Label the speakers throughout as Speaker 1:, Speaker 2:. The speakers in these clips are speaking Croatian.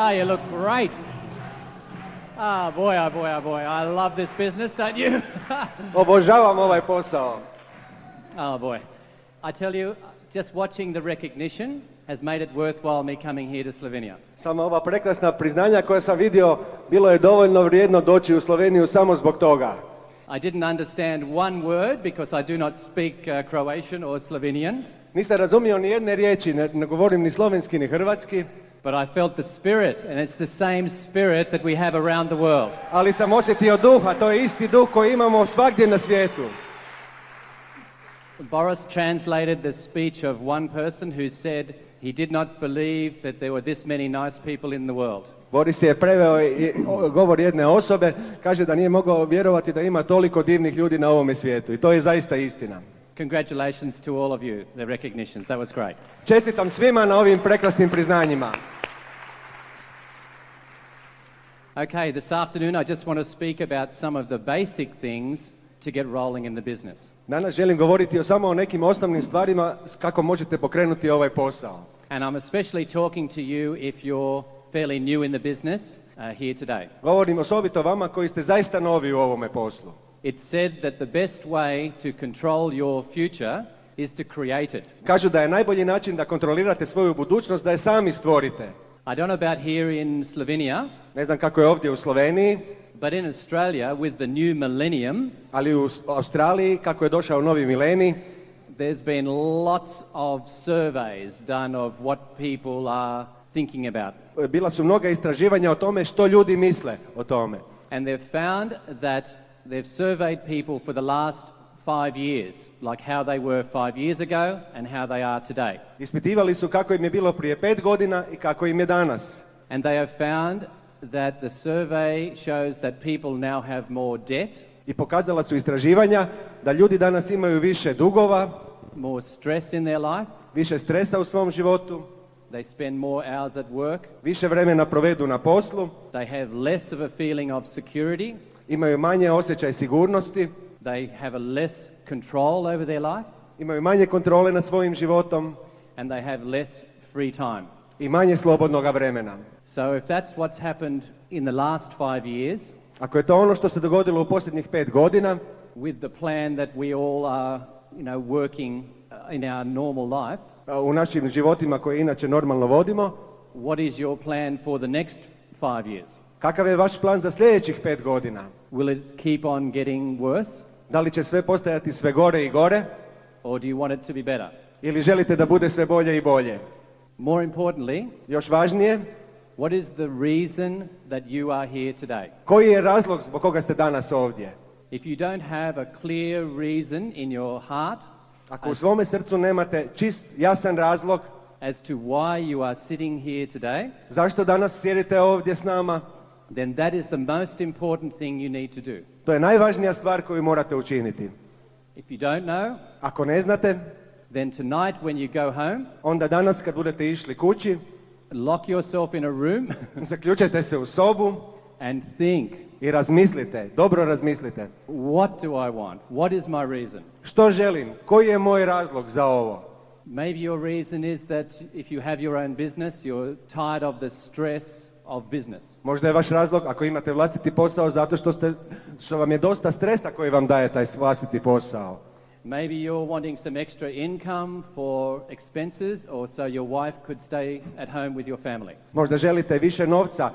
Speaker 1: Ah, you look great. Ah, boy, oh boy, oh boy. I love this business, don't you?
Speaker 2: Obožavam ovaj posao.
Speaker 1: Oh boy. I tell you, just watching the recognition has made it worthwhile me coming here to Slovenia.
Speaker 2: Samo ova prekrasna priznanja koja sam vidio, bilo je dovoljno vrijedno doći u Sloveniju samo zbog toga.
Speaker 1: I didn't understand one word because I do not speak Croatian or Slovenian.
Speaker 2: Nisam razumio ni jedne riječi, ne govorim ni slovenski ni hrvatski.
Speaker 1: But I felt the spirit, and it's the same spirit that we have around the world.
Speaker 2: Ali sam osjetio duh, a to je isti duh koji imamo svagdje na svijetu.
Speaker 1: Boris translated the speech of one person who said he did not believe that there were this many nice people in the world.
Speaker 2: Boris je preveo govor jedne osobe, kaže da nije mogao vjerovati da ima toliko divnih ljudi na ovome svijetu. I to je zaista istina.
Speaker 1: Congratulations to all of you, the recognitions. That was great.
Speaker 2: Čestitam svima na ovim prekrasnim priznanjima.
Speaker 1: Okay, this afternoon I just want to speak about some of the basic things to get rolling in the business.
Speaker 2: Danas želim govoriti samo o nekim osnovnim stvarima kako možete pokrenuti ovaj posao.
Speaker 1: And I'm especially talking to you if you're fairly new in the business here today.
Speaker 2: Govorim osobito vama koji ste zaista novi u ovome poslu.
Speaker 1: It's said that the best way to control your future is to create it.
Speaker 2: Kažu da je najbolji način da kontrolirate svoju budućnost da je sami stvorite.
Speaker 1: I don't know about here in Slovenia.
Speaker 2: Ne znam kako je ovdje u Sloveniji.
Speaker 1: But in Australia, with the new millennium,
Speaker 2: ali u Australiji, kako je došao novi milenij,
Speaker 1: there's been lots of surveys done of what people are thinking about.
Speaker 2: Bila su mnoga istraživanja o tome što ljudi misle o tome.
Speaker 1: And they've found that they've surveyed people for the last 5 years, like how they were 5 years ago and how they are today.
Speaker 2: Ispitivali su kako im je bilo prije 5 godina i kako im je danas.
Speaker 1: And they have found that the survey shows that people now have more debt.
Speaker 2: I pokazala su istraživanja da ljudi danas imaju više dugova,
Speaker 1: more stress in their life,
Speaker 2: više stresa u svom životu,
Speaker 1: they spend more hours at work,
Speaker 2: više vremena provedu na poslu,
Speaker 1: they have less of a feeling of security,
Speaker 2: imaju manje osjećaj sigurnosti,
Speaker 1: they have a less control over their life,
Speaker 2: imaju manje kontrole nad svojim životom,
Speaker 1: and they have less free time.
Speaker 2: I manje slobodnog vremena.
Speaker 1: So if that's what's happened in the last 5 years,
Speaker 2: ako je to ono što se dogodilo u posljednjih 5 godina,
Speaker 1: with the plan that we all are, working in our normal life,
Speaker 2: u našim životima koje inače normalno vodimo,
Speaker 1: what is your plan for the next 5 years?
Speaker 2: Kakav je vaš plan za sljedećih 5 godina?
Speaker 1: Will it keep on getting worse?
Speaker 2: Da li će sve postajati sve gore i gore?
Speaker 1: Or do you want it to be better?
Speaker 2: Ili želite da bude sve bolje i bolje?
Speaker 1: More importantly,
Speaker 2: još važnije,
Speaker 1: what is the reason that you are here today?
Speaker 2: Koji je razlog zbog koga ste danas ovdje?
Speaker 1: If you don't have a clear reason in your heart,
Speaker 2: ako u svome srcu nemate čist, jasan razlog
Speaker 1: as to why you are sitting here today,
Speaker 2: zašto danas sjedite ovdje s nama,
Speaker 1: then that is the most important thing you need to do.
Speaker 2: To je najvažnija stvar koju morate učiniti.
Speaker 1: If you don't know,
Speaker 2: ako ne znate,
Speaker 1: then tonight when you go home,
Speaker 2: onda danas kad budete išli kući,
Speaker 1: lock yourself in a room,
Speaker 2: zaključajte se u sobu
Speaker 1: and think.
Speaker 2: I razmislite, dobro razmislite.
Speaker 1: What do I want? What is my reason?
Speaker 2: Što želim? Koji je moj razlog za ovo?
Speaker 1: Maybe your reason is that if you have your own business, you're tired of the stress of business.
Speaker 2: Možda je vaš razlog ako imate vlastiti posao zato što vam je dosta stresa koji vam daje taj vlastiti posao.
Speaker 1: Maybe you're wanting some extra income for expenses or so your wife could stay at home with your family.
Speaker 2: Možda želite više novca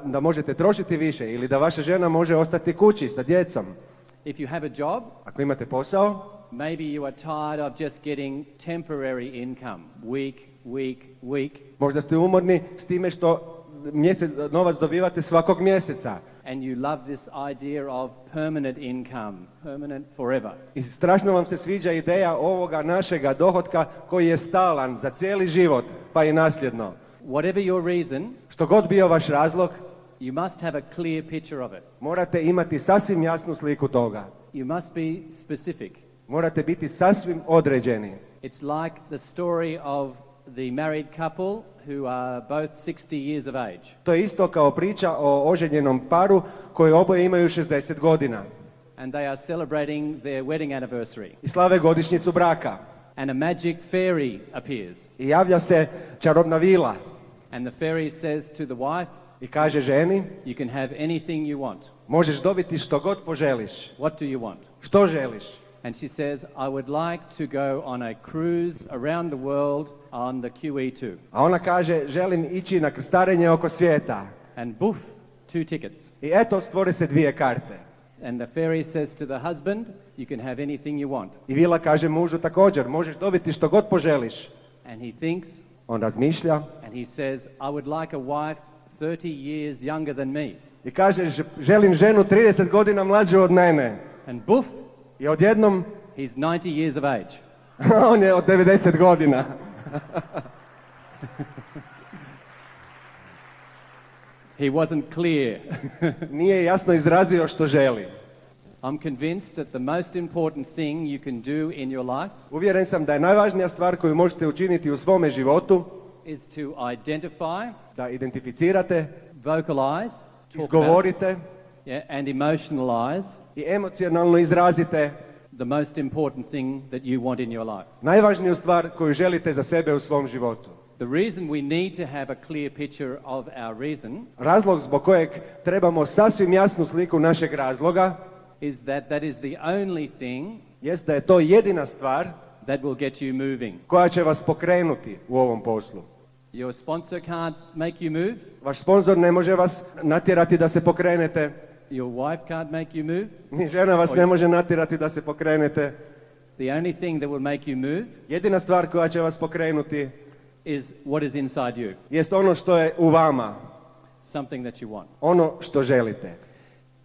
Speaker 2: da možete trošiti više ili da vaša žena može ostati kući sa djecom.
Speaker 1: If you have a job,
Speaker 2: ako imate posao,
Speaker 1: maybe you are tired of just getting temporary income, week.
Speaker 2: Možda ste umorni s time što novac dobivate svakog mjeseca.
Speaker 1: And you love this idea of permanent income, permanent forever.
Speaker 2: I strašno vam se sviđa ideja ovoga našega dohotka koji je stalan za cijeli život, pa i nasljedno.
Speaker 1: Whatever your reason,
Speaker 2: što god bio vaš razlog,
Speaker 1: you must have a clear picture of it.
Speaker 2: Morate imati sasvim jasnu sliku toga.
Speaker 1: You must be specific.
Speaker 2: Morate biti sasvim određeni.
Speaker 1: It's like the story of the married couple who are both 60 years of age.
Speaker 2: To je isto kao priča o oženjenom paru koji oboje imaju 60 godina.
Speaker 1: And they are celebrating their wedding anniversary.
Speaker 2: I slave godišnjicu braka.
Speaker 1: And a magic fairy appears.
Speaker 2: I javlja se čarobna vila.
Speaker 1: And the fairy says to the wife,
Speaker 2: i kaže ženi,
Speaker 1: you can have anything you want.
Speaker 2: možeš dobiti što god poželiš.
Speaker 1: What do you want?
Speaker 2: Što želiš?
Speaker 1: And she says, I would like to go on a cruise around the world on the QE2.
Speaker 2: A ona kaže, želim ići na krstarenje oko svijeta.
Speaker 1: And boof, 2 tickets.
Speaker 2: I eto, stvore se 2 karte.
Speaker 1: And the fairy says to the husband, you can have anything you want.
Speaker 2: I vila kaže mužu također, možeš dobiti što god poželiš.
Speaker 1: And he thinks,
Speaker 2: On razmišlja
Speaker 1: and he says, I would like a wife 30 years younger than me.
Speaker 2: i kaže, želim ženu 30 godina mlađu od mene.
Speaker 1: And boof,
Speaker 2: I odjednom,
Speaker 1: he's 90 years of age.
Speaker 2: on je od 90 godina.
Speaker 1: He wasn't clear.
Speaker 2: Nije jasno izrazio što želi.
Speaker 1: I'm convinced that the most important thing you can do in your life
Speaker 2: Uvjeren sam da je najvažnija stvar koju možete učiniti u svome životu
Speaker 1: is to identify,
Speaker 2: da identificirate,
Speaker 1: vocalize, talk about,
Speaker 2: izgovorite
Speaker 1: and emotionalize
Speaker 2: i emocionalno izrazite
Speaker 1: the most important thing that you want in your life.
Speaker 2: najvažniju stvar koju želite za sebe u svom životu.
Speaker 1: The reason we need to have a clear picture of our reason
Speaker 2: Razlog zbog kojeg trebamo sasvim jasnu sliku našeg razloga
Speaker 1: is that is the only thing
Speaker 2: jest da je to jedina stvar
Speaker 1: that will get you moving.
Speaker 2: koja će vas pokrenuti u ovom poslu.
Speaker 1: Your sponsor can't make you move.
Speaker 2: Vaš sponzor ne može vas natjerati da se pokrenete,
Speaker 1: Your wife can't make you move.
Speaker 2: ni žena vas ne može natjerati da se pokrenete.
Speaker 1: The only thing that will make you move
Speaker 2: Jedina stvar koja će vas pokrenuti
Speaker 1: is what is inside you,
Speaker 2: jest ono što je u vama,
Speaker 1: something that you want.
Speaker 2: ono što želite.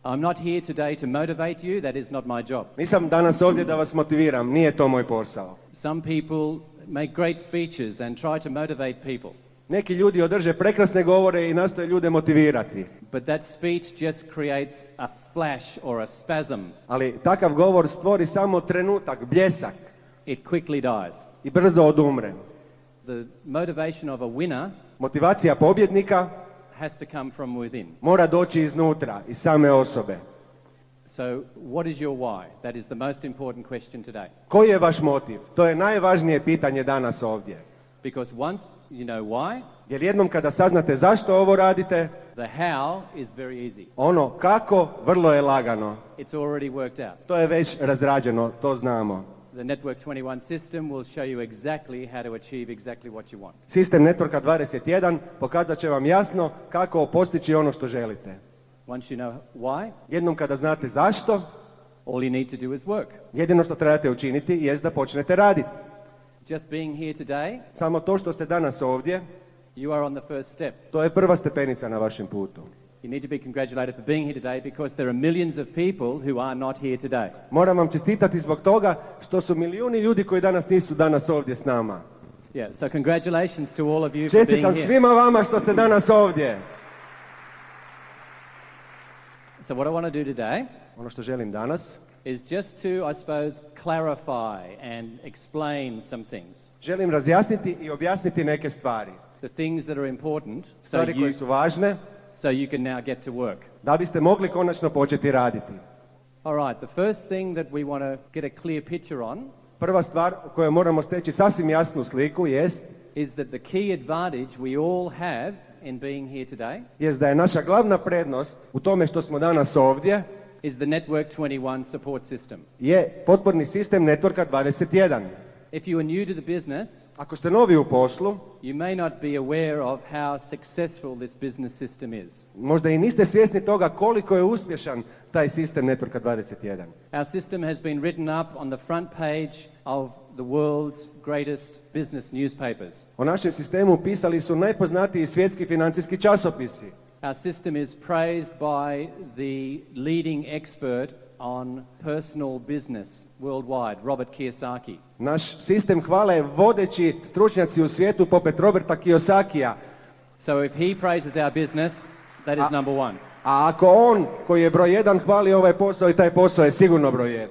Speaker 1: I'm not here today to motivate you, that is not my job.
Speaker 2: Nisam danas ovdje da vas motiviram, nije to moj posao.
Speaker 1: Some people make great speeches and try to motivate people,
Speaker 2: Neki ljudi održe prekrasne govore i nastoje ljude motivirati,
Speaker 1: but that speech just creates a flash or a spasm.
Speaker 2: ali takav govor stvori samo trenutak, bljesak
Speaker 1: It quickly dies.
Speaker 2: i brzo odumre.
Speaker 1: The motivation of a winner
Speaker 2: Motivacija pobjednika
Speaker 1: has to come from within.
Speaker 2: mora doći iznutra, iz same osobe.
Speaker 1: So what is your why? That is the most important question today.
Speaker 2: Koji je vaš motiv? To je najvažnije pitanje danas ovdje.
Speaker 1: Because once you know why,
Speaker 2: Jer jednom kada saznate zašto ovo radite,
Speaker 1: the how is very easy.
Speaker 2: ono kako vrlo je lagano.
Speaker 1: It's already worked out.
Speaker 2: To je već razrađeno, to znamo.
Speaker 1: The Network 21 system will show you exactly how to achieve exactly what you want.
Speaker 2: Sistem Networka 21 pokazat će vam jasno kako postići ono što želite.
Speaker 1: Once you know why,
Speaker 2: Jednom kada znate zašto,
Speaker 1: all you need to do is work.
Speaker 2: jedino što trebate učiniti jest da počnete raditi.
Speaker 1: Just being here today,
Speaker 2: Samo to što ste danas ovdje,
Speaker 1: you are on the first step.
Speaker 2: to je prva stepenica na vašem putu.
Speaker 1: You need to be congratulated for being here today because there are millions of people who are not here today.
Speaker 2: Moram vam čestitati zbog toga što su milijuni ljudi koji danas nisu danas ovdje s nama.
Speaker 1: Yeah, so congratulations to all of you for being
Speaker 2: Čestitam
Speaker 1: here.
Speaker 2: svima vama što ste danas ovdje.
Speaker 1: So what I want to do today
Speaker 2: Ono što želim danas,
Speaker 1: is just to, I suppose, clarify and explain some things.
Speaker 2: želim razjasniti i objasniti neke stvari.
Speaker 1: The things that are important so
Speaker 2: Stvari koje su važne
Speaker 1: so you can now get to work.
Speaker 2: da biste mogli konačno početi raditi.
Speaker 1: All right, the first thing that we want to get a clear picture on
Speaker 2: Prva stvar o kojoj moramo steći sasvim jasnu sliku jest
Speaker 1: is that the key advantage we all have in being here today
Speaker 2: da je naša glavna prednost u tome što smo danas ovdje
Speaker 1: is the Network 21 support system.
Speaker 2: je potporni sistem Networka 21.
Speaker 1: If you are new to the business,
Speaker 2: Ako ste novi u poslu,
Speaker 1: you may not be aware of how successful this business system is.
Speaker 2: možda i niste svjesni toga koliko je uspješan taj sistem Networka 21.
Speaker 1: Our system has been written up on the front page of the world's greatest business newspapers.
Speaker 2: O našem sistemu pisali su najpoznatiji svjetski financijski časopisi.
Speaker 1: Our system is praised by the leading expert on personal business worldwide, Robert Kiyosaki.
Speaker 2: Naš sistem hvale vodeći stručnjaci u svijetu poput Roberta Kiyosakija.
Speaker 1: So if he praises our business, that is number one.
Speaker 2: A ako on, koji je broj 1, hvali ovaj posao i taj posao je sigurno broj 1.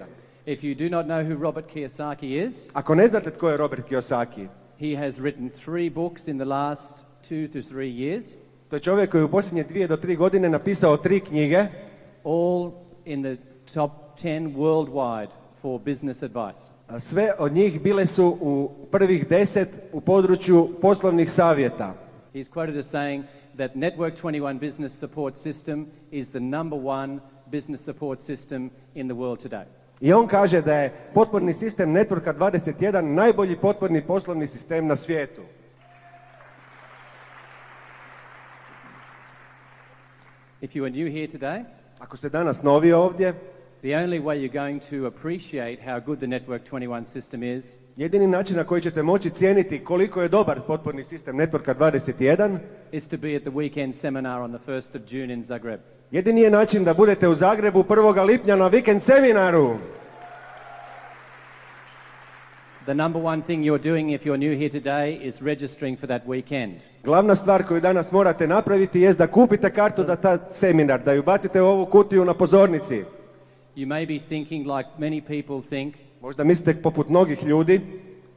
Speaker 1: If you do not know who Robert Kiyosaki is,
Speaker 2: Ako ne znate tko je Robert Kiyosaki,
Speaker 1: he has written 3 books in the last 2 to 3 years,
Speaker 2: to je čovjek koji je u posljednje 2 do 3 godine napisao 3 knjige,
Speaker 1: all in the top 10 worldwide for business advice.
Speaker 2: a sve od njih bile su u prvih 10 u području poslovnih savjeta.
Speaker 1: He's quoted as saying that Network 21 business support system is the number one business support system in the world today.
Speaker 2: I on kaže da je potporni sistem Networka 21 najbolji potporni poslovni sistem na svijetu.
Speaker 1: If you are new here today,
Speaker 2: Ako ste danas novi ovdje,
Speaker 1: the only way you're going to appreciate how good the Network 21 system is
Speaker 2: jedini način na koji ćete moći cijeniti koliko je dobar potporni sistem Networka 21
Speaker 1: is to be at the weekend seminar on the 1st of June in Zagreb.
Speaker 2: jedini je način da budete u Zagrebu 1. lipnja na vikend seminaru.
Speaker 1: The number one thing you're doing if you're new here today is registering for that weekend.
Speaker 2: Glavna stvar koju danas morate napraviti jest da kupite kartu da ta seminar, da ju bacite u ovu kutiju na pozornici.
Speaker 1: You may be thinking like many people think,
Speaker 2: Možda mislite poput mnogih ljudi,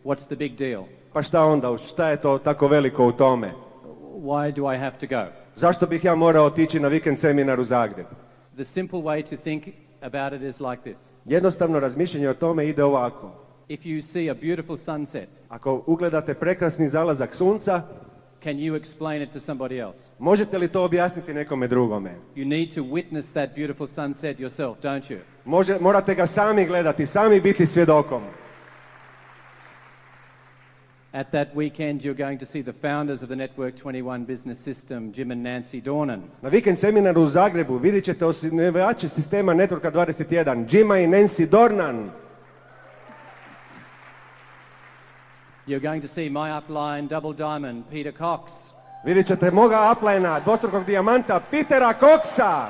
Speaker 1: what's the big deal?
Speaker 2: pa šta onda, šta je to tako veliko u tome?
Speaker 1: Why do I have to go?
Speaker 2: Zašto bih ja morao otići na vikend seminar u Zagreb?
Speaker 1: The simple way to think about it is like this.
Speaker 2: Jednostavno razmišljanje o tome ide ovako.
Speaker 1: If you see a beautiful sunset,
Speaker 2: Ako ugledate prekrasni zalazak sunca,
Speaker 1: can you explain it to somebody else?
Speaker 2: možete li to objasniti nekome drugome?
Speaker 1: You need to witness that beautiful sunset yourself, don't you?
Speaker 2: Morate ga sami gledati, sami biti svjedokom.
Speaker 1: At that weekend, you're going to see the founders of the Network 21 business system, Jim and Nancy Dornan.
Speaker 2: Na vikend seminaru u Zagrebu vidjet ćete osnivače sistema Networka 21, Jima i Nancy Dornan.
Speaker 1: You're going to see my upline, double diamond, Peter Cox.
Speaker 2: Vidjet ćete moga uplina, dvostrukog dijamanta, Petera Coxa.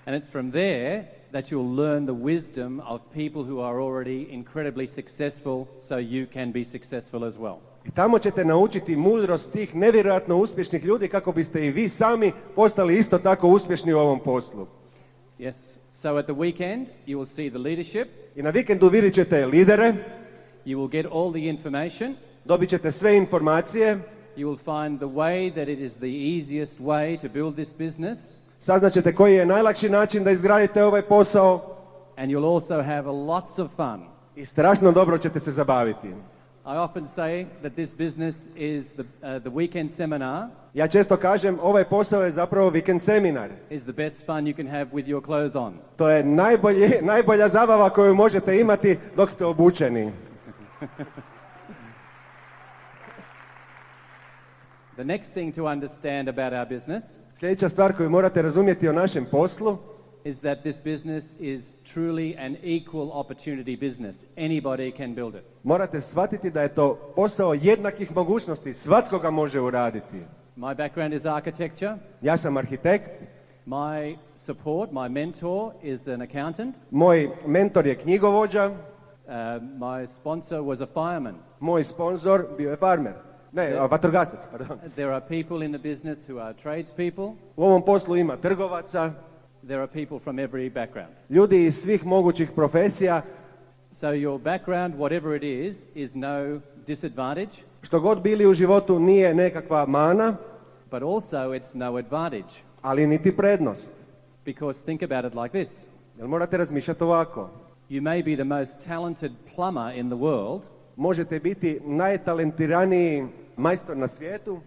Speaker 1: And it's from there that you'll learn the wisdom of people who are already incredibly successful, so you can be successful as well.
Speaker 2: I tamo ćete naučiti mudrost tih nevjerojatno uspješnih ljudi kako biste i vi sami postali isto tako uspješni u ovom poslu.
Speaker 1: Yes. So at the weekend, you will see the leadership.
Speaker 2: I na vikendu vidjet ćete lidere,
Speaker 1: You will get all the information.
Speaker 2: dobit ćete sve informacije,
Speaker 1: You will find the way that it is the easiest way to build this business.
Speaker 2: saznaćete koji je najlakši način da izgradite ovaj posao
Speaker 1: And you'll also have lots of fun.
Speaker 2: i strašno dobro ćete se zabaviti.
Speaker 1: I often say that this business is the weekend seminar
Speaker 2: Ja često kažem, ovaj posao je zapravo vikend seminar.
Speaker 1: is the best fun you can have with your clothes on.
Speaker 2: To je najbolja zabava koju možete imati dok ste obučeni.
Speaker 1: The next thing to understand about our business
Speaker 2: Sljedeća stvar koju morate razumjeti o našem poslu
Speaker 1: is that this business is truly an equal opportunity business. Anybody can build it.
Speaker 2: morate shvatiti da je to posao jednakih mogućnosti. Svatko ga može uraditi.
Speaker 1: My background is architecture.
Speaker 2: Ja sam arhitekt,
Speaker 1: My support, my mentor is an accountant.
Speaker 2: moj mentor je knjigovođa,
Speaker 1: My sponsor was a fireman.
Speaker 2: moj sponzor bio je farmer. Ne, vatrogasac, pardon.
Speaker 1: There are people in the business who are tradespeople.
Speaker 2: U ovom poslu ima trgovaca,
Speaker 1: There are people from every background.
Speaker 2: ljudi iz svih mogućih profesija.
Speaker 1: So your background, whatever it is no disadvantage,
Speaker 2: Što god bili u životu nije nekakva mana,
Speaker 1: but also it's no advantage.
Speaker 2: ali niti prednost.
Speaker 1: Because think about it like this.
Speaker 2: Jer morate razmišljati ovako.
Speaker 1: You may be the most talented plumber in the world,
Speaker 2: Možete biti najtalentiraniji majstor na svijetu,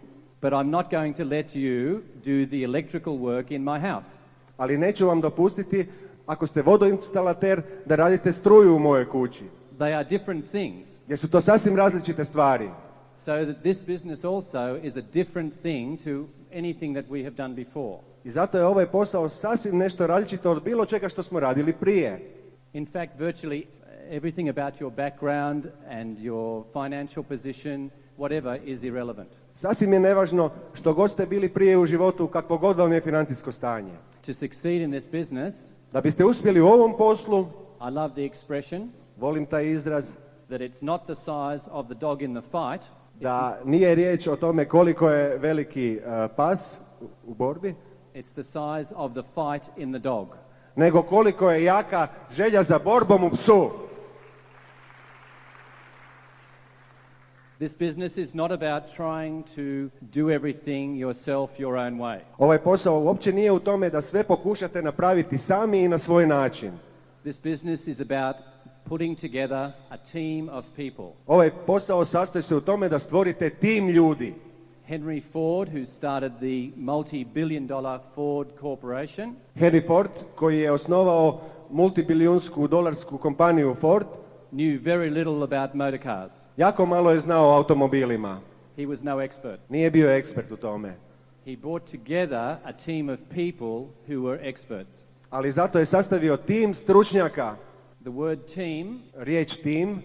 Speaker 1: but I'm not going to let you do the electrical work in my house.
Speaker 2: ali neću vam dopustiti, ako ste vodoinstalater, da radite struju u mojoj kući.
Speaker 1: They are different things.
Speaker 2: Jer su to sasvim različite stvari.
Speaker 1: So that this business also is a different thing to anything that we have done before.
Speaker 2: I zato je ovaj posao sasvim nešto različito od bilo čega što smo radili prije.
Speaker 1: In fact, virtually everything about your background and your financial position, whatever, is irrelevant.
Speaker 2: Sasvim je nevažno što god ste bili prije u životu, kakvo god vam je financijsko stanje.
Speaker 1: To succeed in this business,
Speaker 2: Da biste uspjeli u ovom poslu,
Speaker 1: I love the expression
Speaker 2: volim taj izraz,
Speaker 1: that it's not the size of the dog in the fight,
Speaker 2: da nije riječ o tome koliko je veliki pas u borbi,
Speaker 1: it's the size of the fight in the dog.
Speaker 2: nego koliko je jaka želja za borbom u psu.
Speaker 1: This business is not about trying to do everything yourself your own way.
Speaker 2: Ovaj posao uopće nije u tome da sve pokušate napraviti sami i na svoj način.
Speaker 1: This business is about putting together a team of people.
Speaker 2: Ovaj posao sastoji se u tome da stvorite tim ljudi.
Speaker 1: Henry Ford, who started the multi-billion-dollar Ford Corporation,
Speaker 2: Henry Ford, koji je osnovao multibilijunsku dolarsku kompaniju Ford,
Speaker 1: knew very little about motor cars.
Speaker 2: jako malo je znao o automobilima.
Speaker 1: He was no expert.
Speaker 2: Nije bio ekspert u tome.
Speaker 1: He brought together a team of people who were experts.
Speaker 2: Ali zato je sastavio tim stručnjaka.
Speaker 1: The word team
Speaker 2: Riječ tim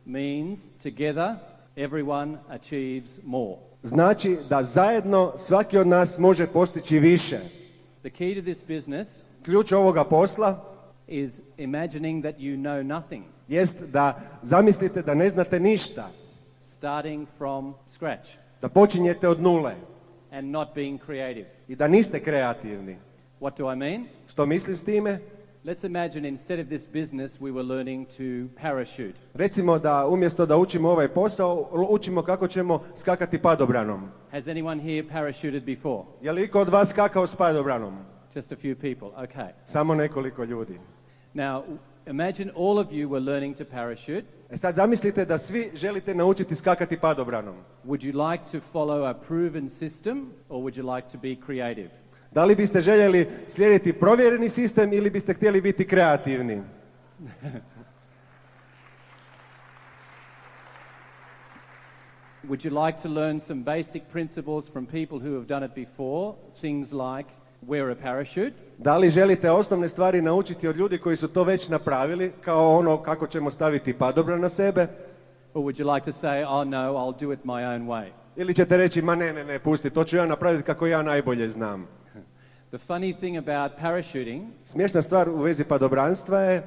Speaker 1: means together everyone achieves more.
Speaker 2: znači da zajedno svaki od nas može postići više.
Speaker 1: The key to this business
Speaker 2: Ključ ovoga posla
Speaker 1: is imagining that you know nothing,
Speaker 2: jest da zamislite da ne znate ništa,
Speaker 1: starting from scratch
Speaker 2: da počinjete od nule
Speaker 1: and not being creative.
Speaker 2: i da niste kreativni.
Speaker 1: What do I mean?
Speaker 2: Što mislim s time?
Speaker 1: Let's imagine instead of this business we were learning to parachute.
Speaker 2: Recimo da umjesto da učimo ovaj posao, učimo kako ćemo skakati padobranom.
Speaker 1: Has anyone here parachuted before?
Speaker 2: Je li iko od vas skakao s padobranom?
Speaker 1: Just a few people, okay.
Speaker 2: Samo nekoliko ljudi.
Speaker 1: Now, imagine all of you were learning to parachute.
Speaker 2: Sad zamislite da svi želite naučiti skakati padobranom.
Speaker 1: Would you like to follow a proven system or would you like to be creative?
Speaker 2: Da li biste željeli slijediti provjereni sistem ili biste htjeli biti kreativni?
Speaker 1: Would you like to learn some basic principles from people who have done it before? Things like wear a parachute.
Speaker 2: Da li želite osnovne stvari naučiti od ljudi koji su to već napravili, kao ono kako ćemo staviti padobran na sebe?
Speaker 1: Or would you like to say, oh no, I'll do it my own way?
Speaker 2: Ili ćete reći, ma ne, pusti, to ću ja napraviti kako ja najbolje znam.
Speaker 1: The funny thing about parachuting
Speaker 2: Smiješna stvar u vezi padobranstva je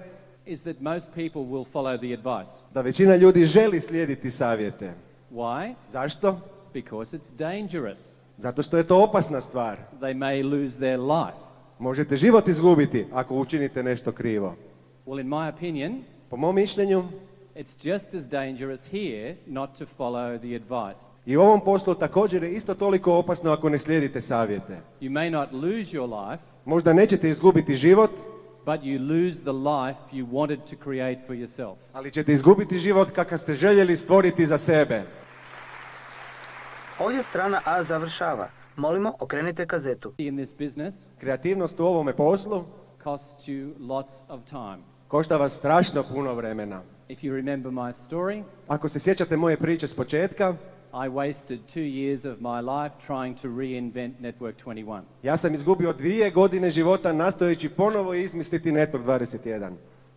Speaker 1: is that most people will follow the advice.
Speaker 2: da većina ljudi želi slijediti savjete.
Speaker 1: Why?
Speaker 2: Zašto?
Speaker 1: Because it's dangerous.
Speaker 2: Zato što je to opasna stvar.
Speaker 1: They may lose their life.
Speaker 2: Možete život izgubiti ako učinite nešto krivo.
Speaker 1: Well, in my opinion,
Speaker 2: Po mom mišljenju,
Speaker 1: it's just as dangerous here not to follow the advice.
Speaker 2: i u ovom poslu također je isto toliko opasno ako ne slijedite savjete.
Speaker 1: You may not lose your life,
Speaker 2: Možda nećete izgubiti život,
Speaker 1: but you lose the life you wanted to create for yourself.
Speaker 2: ali ćete izgubiti život kakav ste željeli stvoriti za sebe.
Speaker 3: Ovdje strana A završava. Molimo, okrenite kazetu.
Speaker 1: In this business
Speaker 2: Kreativnost u ovome poslu
Speaker 1: costs you lots of time.
Speaker 2: košta vas strašno puno vremena.
Speaker 1: If you remember my story,
Speaker 2: Ako se sjećate moje priče s početka,
Speaker 1: I wasted 2 years of my life trying to reinvent Network 21.
Speaker 2: ja sam izgubio 2 godine života nastojeći ponovo izmisliti Network 21.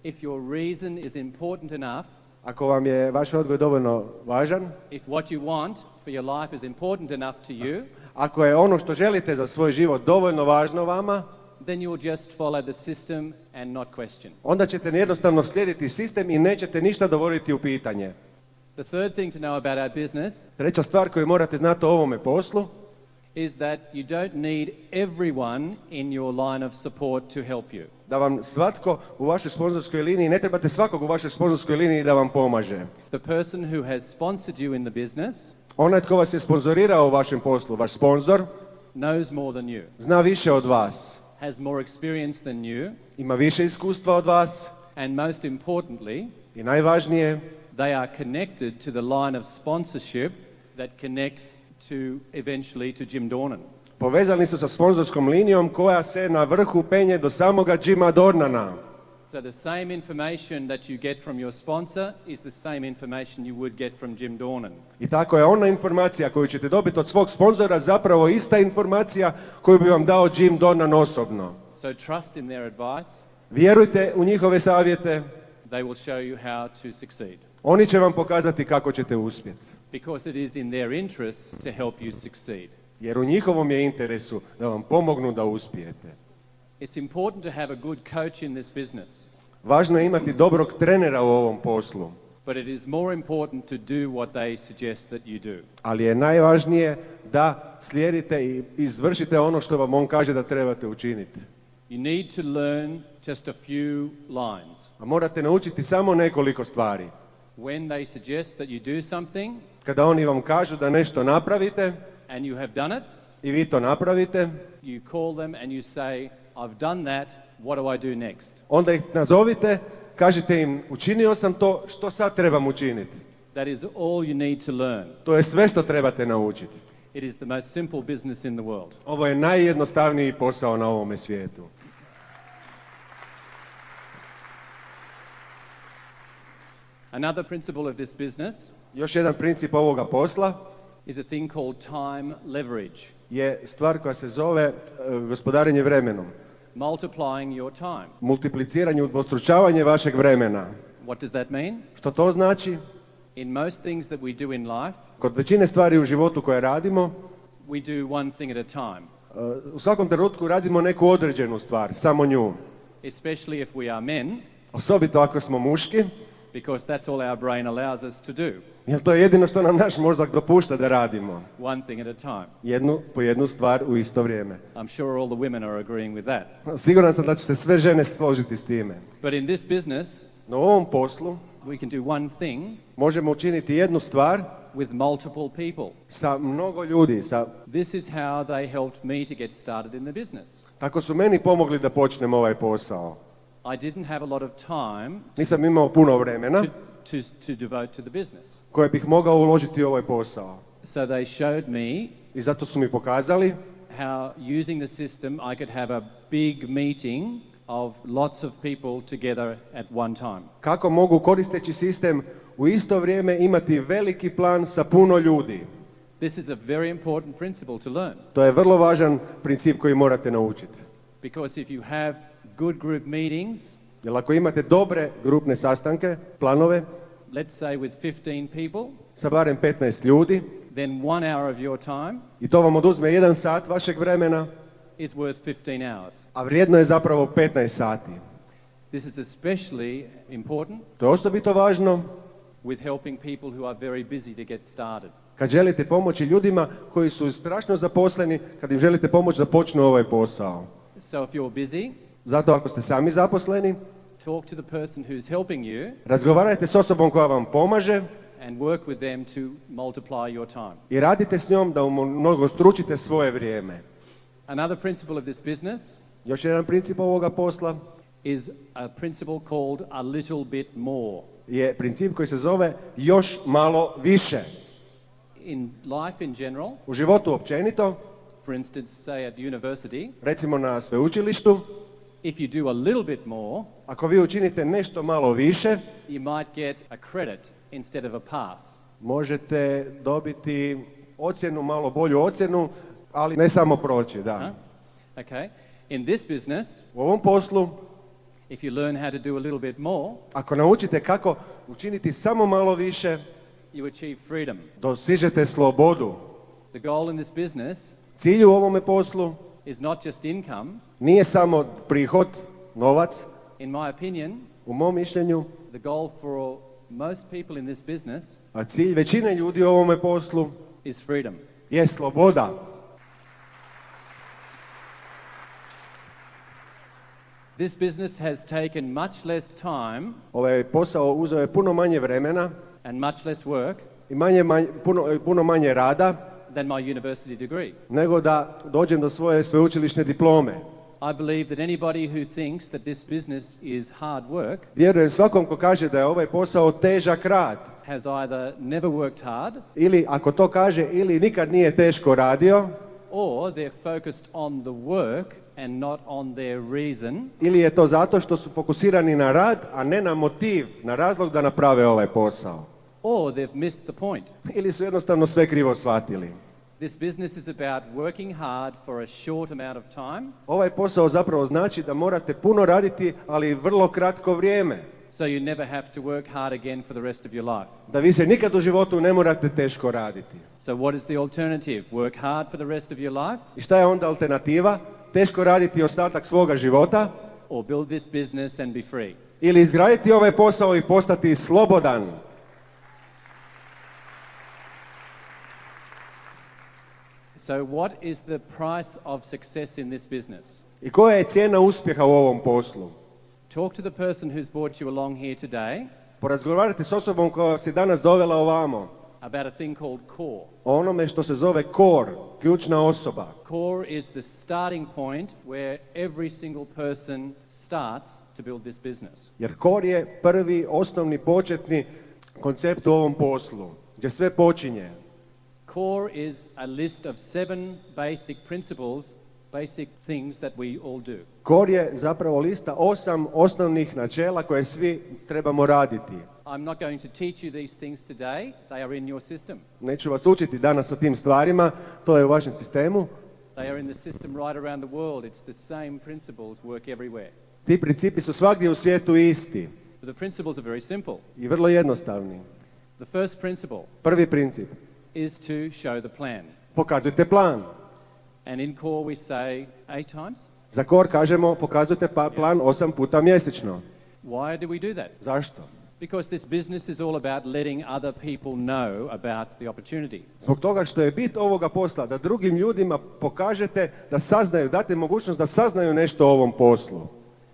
Speaker 1: If your reason is important enough,
Speaker 2: Ako vam je vaš odgoj dovoljno važan,
Speaker 1: if what you want for your life is important enough to you,
Speaker 2: ako je ono što želite za svoj život dovoljno važno vama,
Speaker 1: then you'll just follow the system and not question.
Speaker 2: onda ćete jednostavno slijediti sistem i nećete ništa dovoditi u pitanje.
Speaker 1: The third thing to know about our business
Speaker 2: Treća stvar koju morate znati o ovome poslu
Speaker 1: is that you don't need everyone in your line of support to help you.
Speaker 2: da vam svatko u vašoj sponzorskoj liniji, ne trebate svakog u vašoj sponzorskoj liniji da vam pomaže.
Speaker 1: The person who has sponsored you in the business
Speaker 2: Onaj tko vas je sponzorirao u vašem poslu, vaš sponzor,
Speaker 1: knows more than you,
Speaker 2: zna više od vas,
Speaker 1: has more experience than you,
Speaker 2: ima više iskustva od vas
Speaker 1: and most importantly,
Speaker 2: i najvažnije,
Speaker 1: they are connected to the line of sponsorship that connects to eventually to Jim Dornan.
Speaker 2: povezani su sa sponzorskom linijom koja se na vrhu penje do samoga Jima Dornana.
Speaker 1: So the same information that you get from your sponsor is the same information you would get from Jim Dornan.
Speaker 2: I tako je ona informacija koju ćete dobiti od svog sponzora zapravo ista informacija koju bi vam dao Jim Dornan osobno.
Speaker 1: So trust in their advice.
Speaker 2: Vjerujte u njihove savjete,
Speaker 1: They will show you how to succeed.
Speaker 2: oni će vam pokazati kako ćete uspjeti.
Speaker 1: Because it is in their interest to help you succeed.
Speaker 2: Jer u njihovom je interesu da vam pomognu da uspijete.
Speaker 1: It's important to have a good coach in this business,
Speaker 2: Važno je imati dobrog trenera u ovom poslu,
Speaker 1: but it is more important to do what they suggest that you do.
Speaker 2: ali je najvažnije da slijedite i izvršite ono što vam on kaže da trebate učiniti.
Speaker 1: You need to learn just a few lines.
Speaker 2: A morate naučiti samo nekoliko stvari.
Speaker 1: When they suggest that you do something
Speaker 2: Kada oni vam kažu da nešto napravite
Speaker 1: and you have done it,
Speaker 2: i vi to napravite,
Speaker 1: you call them and you say, I've done that, what do I do next?
Speaker 2: onda ih nazovite, kažete im učinio sam to, što sad trebam učiniti.
Speaker 1: That is all you need to learn.
Speaker 2: To je sve što trebate naučiti.
Speaker 1: It is the most simple business in the world.
Speaker 2: Ovo je najjednostavniji posao na ovome svijetu.
Speaker 1: Another principle of this business
Speaker 2: Još jedan princip ovoga posla
Speaker 1: is a thing called time leverage,
Speaker 2: je stvar koja se zove gospodarenje vremenom.
Speaker 1: multiplying your time.
Speaker 2: Multipliciranje, udvostručavanje vašeg vremena.
Speaker 1: What does that mean?
Speaker 2: Što to znači?
Speaker 1: In most things that we do in life,
Speaker 2: Kod većine stvari u životu koje radimo,
Speaker 1: we do one thing at a time,
Speaker 2: u svakom trenutku radimo neku određenu stvar, samo nju.
Speaker 1: especially if we are men,
Speaker 2: Osobito ako smo muški,
Speaker 1: because that's all our brain allows us to do,
Speaker 2: jer to je jedino što nam naš mozak dopušta da radimo.
Speaker 1: one thing at a time.
Speaker 2: Jednu po jednu stvar u isto vrijeme.
Speaker 1: I'm sure all the women are agreeing with that.
Speaker 2: Siguran sam da će se sve žene složiti s time.
Speaker 1: But in this business,
Speaker 2: No u ovom poslu
Speaker 1: we can do one thing
Speaker 2: možemo učiniti jednu stvar
Speaker 1: with multiple people.
Speaker 2: sa mnogo ljudi.
Speaker 1: This is how they helped me to get started in the business.
Speaker 2: Tako su meni pomogli da počnem ovaj posao.
Speaker 1: I didn't have a lot of time
Speaker 2: Nisam imao puno vremena
Speaker 1: to devote to the business.
Speaker 2: koje bih mogao uložiti u ovaj posao.
Speaker 1: So they showed me
Speaker 2: I zato su mi pokazali
Speaker 1: how using the system I could have a big meeting of lots of people together at one time.
Speaker 2: kako mogu koristeći sistem u isto vrijeme imati veliki plan sa puno ljudi.
Speaker 1: This is a very important principle to learn,
Speaker 2: To je vrlo važan princip koji morate naučiti.
Speaker 1: because if you have good group meetings,
Speaker 2: Jer ako imate dobre grupne sastanke, planove,
Speaker 1: let's say with 15 people,
Speaker 2: sa barem 15 ljudi,
Speaker 1: then 1 hour of your time
Speaker 2: i to vam oduzme 1 sat vašeg vremena,
Speaker 1: is worth 15 hours.
Speaker 2: a vrijedno je zapravo 15 sati.
Speaker 1: This is especially important
Speaker 2: To je osobito važno
Speaker 1: with helping people who are very busy to get started.
Speaker 2: kad želite pomoći ljudima koji su strašno zaposleni, kad im želite pomoći da počnu ovaj posao.
Speaker 1: So if you're busy,
Speaker 2: Zato ako ste sami zaposleni,
Speaker 1: talk to the person who's helping you
Speaker 2: razgovarajte s osobom koja vam pomaže
Speaker 1: and work with them to multiply your time.
Speaker 2: i radite s njom da mnogostručite svoje vrijeme.
Speaker 1: Another principle of this business
Speaker 2: Još jedan princip ovoga posla
Speaker 1: is a principle called a little bit more.
Speaker 2: je princip koji se zove još malo više.
Speaker 1: In life in general,
Speaker 2: U životu općenito,
Speaker 1: for instance, say at university,
Speaker 2: recimo na sveučilištu,
Speaker 1: if you do a little bit more,
Speaker 2: ako vi učinite nešto malo više,
Speaker 1: you might get a credit instead of a pass.
Speaker 2: možete dobiti ocjenu, malo bolju ocjenu, ali ne samo proći, da.
Speaker 1: Huh? Okay. In this business,
Speaker 2: U ovom poslu,
Speaker 1: if you learn how to do a little bit more,
Speaker 2: ako naučite kako učiniti samo malo više,
Speaker 1: you achieve freedom.
Speaker 2: dosižete slobodu.
Speaker 1: The goal in this business
Speaker 2: Cilj u ovome poslu
Speaker 1: is not just income.
Speaker 2: nije samo prihod, novac.
Speaker 1: In my opinion,
Speaker 2: U mom mišljenju,
Speaker 1: the goal for most people in this business
Speaker 2: a cilj većine ljudi u ovome poslu
Speaker 1: is freedom.
Speaker 2: je sloboda.
Speaker 1: This business has taken much less time
Speaker 2: Ovaj posao uzeo je puno manje vremena
Speaker 1: and much less work
Speaker 2: i puno manje rada
Speaker 1: than my university degree.
Speaker 2: nego da dođem do svoje sveučilišne diplome.
Speaker 1: I believe that anybody who thinks that this business is hard work
Speaker 2: Vjerujem svakom ko kaže da je ovaj posao težak rad,
Speaker 1: has either never worked hard
Speaker 2: ili ako to kaže ili nikad nije teško radio,
Speaker 1: or they're focused on the work and not on their reason,
Speaker 2: ili je to zato što su fokusirani na rad, a ne na motiv, na razlog da naprave ovaj posao.
Speaker 1: or they've missed the point.
Speaker 2: Ili su jednostavno sve krivo shvatili.
Speaker 1: This business is about working hard for a short amount of time,
Speaker 2: Ovaj posao zapravo znači da morate puno raditi, ali vrlo kratko vrijeme.
Speaker 1: so you never have to work hard again for the rest of your life.
Speaker 2: Da više nikad u životu ne morate teško raditi.
Speaker 1: So what is the alternative? Work hard for the rest of your life,
Speaker 2: I šta je onda alternativa? Teško raditi ostatak svoga života
Speaker 1: or build this business and be free?
Speaker 2: ili izgraditi ovaj posao i postati slobodan.
Speaker 1: So what is the price of success in this business?
Speaker 2: I koja je cijena uspjeha u ovom poslu?
Speaker 1: Talk to the person who's brought you along here today
Speaker 2: Porazgovarajte s osobom koja vas je danas dovela ovamo
Speaker 1: about a thing called core.
Speaker 2: o onome što se zove core, ključna osoba.
Speaker 1: Core is the starting point where every single person starts to build this business.
Speaker 2: Jer core je prvi, osnovni, početni koncept u ovom poslu, gdje sve počinje.
Speaker 1: Core is a list of 7 basic principles, basic things that we all do.
Speaker 2: Core je zapravo lista 8 osnovnih načela koje svi trebamo raditi.
Speaker 1: I'm not going to teach you these things today. They are in your system.
Speaker 2: Neću vas učiti danas o tim stvarima, to je u vašem sistemu.
Speaker 1: They are in the system right around the world. It's the same principles work everywhere.
Speaker 2: Ti principi su svagdje u svijetu isti
Speaker 1: But the principles are very simple.
Speaker 2: i vrlo jednostavni.
Speaker 1: The first principle
Speaker 2: Prvi princip,
Speaker 1: is to show the plan.
Speaker 2: pokazujte plan.
Speaker 1: And in core we say 8 times.
Speaker 2: Za core kažemo pokazujte plan 8 puta mjesečno.
Speaker 1: Why do we do that?
Speaker 2: Zašto?
Speaker 1: Because this business is all about letting other people know about the opportunity.
Speaker 2: Zbog toga što je bit ovoga posla da drugim ljudima pokažete da saznaju, date mogućnost da saznaju nešto o ovom poslu.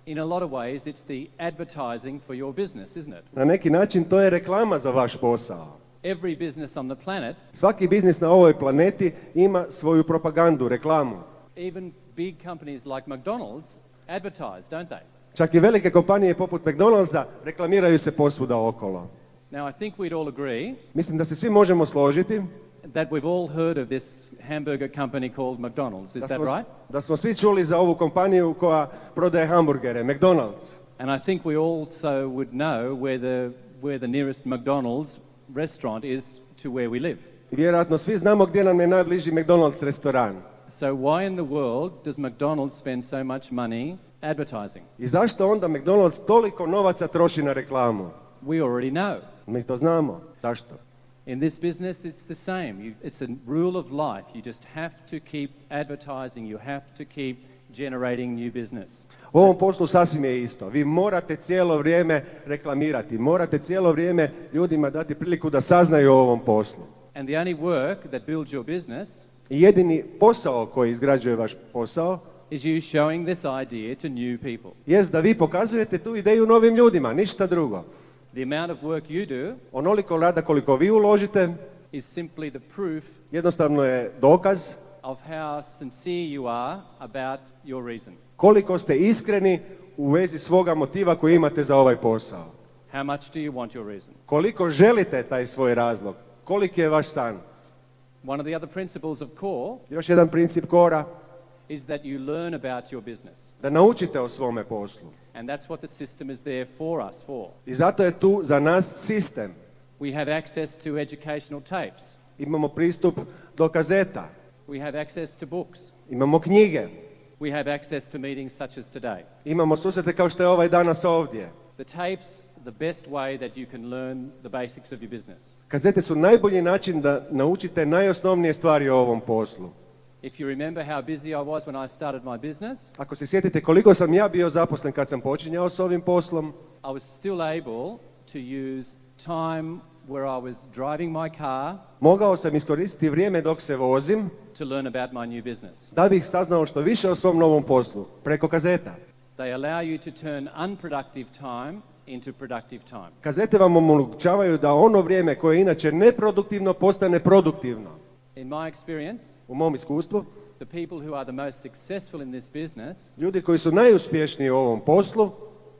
Speaker 1: In a lot of ways it's the advertising for your business, isn't it?
Speaker 2: Na neki način to je reklama za vaš posao.
Speaker 1: Every business on the planet,
Speaker 2: Svaki biznis na ovoj planeti ima svoju propagandu, reklamu.
Speaker 1: even big companies like McDonald's, advertise, don't they?
Speaker 2: Čak i velike kompanije poput McDonald'sa reklamiraju se posvuda okolo.
Speaker 1: Now I think we'd all agree
Speaker 2: Mislim da se svi možemo složiti
Speaker 1: that we've all heard of this hamburger company called McDonald's, is that right?
Speaker 2: da smo svi čuli za ovu kompaniju koja prodaje hamburgere, McDonald's.
Speaker 1: And I think we also would know where the nearest McDonald's restaurant is to where we live.
Speaker 2: I vjerojatno svi znamo gdje nam je najbliži McDonald's restoran.
Speaker 1: So why in the world does McDonald's spend so much money advertising?
Speaker 2: I zašto onda McDonald's toliko novaca troši na reklamu?
Speaker 1: We already know.
Speaker 2: Mi to znamo. Zašto?
Speaker 1: In this business, it's the same. It's a rule of life. You just have to keep advertising. You have to keep generating new business.
Speaker 2: U ovom poslu sasvim je isto. Vi morate cijelo vrijeme reklamirati. Morate cijelo vrijeme ljudima dati priliku da saznaju o ovom poslu.
Speaker 1: And the only work that builds your business
Speaker 2: I jedini posao koji izgrađuje vaš posao
Speaker 1: is you showing this idea to new people.
Speaker 2: jest da vi pokazujete tu ideju novim ljudima, ništa drugo.
Speaker 1: The amount of work you do
Speaker 2: Onoliko rada koliko vi uložite
Speaker 1: is simply the proof
Speaker 2: jednostavno je dokaz
Speaker 1: of how sincere you are about your reason.
Speaker 2: koliko ste iskreni u vezi svoga motiva koji imate za ovaj posao.
Speaker 1: How much do you want your reason?
Speaker 2: Koliko želite taj svoj razlog, koliki je vaš san.
Speaker 1: One of the other principles of core
Speaker 2: Još jedan princip kora,
Speaker 1: is that you learn about your business.
Speaker 2: da naučite o svome poslu.
Speaker 1: And that's what the system is there for us for.
Speaker 2: I zato je tu za nas sistem.
Speaker 1: We have access to educational tapes.
Speaker 2: Imamo pristup do kazeta,
Speaker 1: We have access to books.
Speaker 2: imamo knjige,
Speaker 1: We have access to meetings such as today.
Speaker 2: imamo susrete kao što je ovaj danas ovdje.
Speaker 1: The tapes, the best way that you can learn the basics of your business.
Speaker 2: Kazete su najbolji način da naučite najosnovnije stvari o ovom poslu.
Speaker 1: If you remember how busy I was when I started my business,
Speaker 2: Ako se sjetite koliko sam ja bio zaposlen kad sam počinjao s ovim poslom,
Speaker 1: I was still able to use time where I was driving my car
Speaker 2: mogao sam iskoristiti vrijeme dok se vozim
Speaker 1: to learn about my new business.
Speaker 2: da bih saznao što više o svom novom poslu, preko kazeta.
Speaker 1: They allow you to turn unproductive time into productive time.
Speaker 2: Kazete vam omogućavaju da ono vrijeme koje je inače neproduktivno postane produktivno.
Speaker 1: In my experience,
Speaker 2: U mom iskustvu,
Speaker 1: the people who are the most successful in this business,
Speaker 2: ljudi koji su najuspješniji u ovom poslu,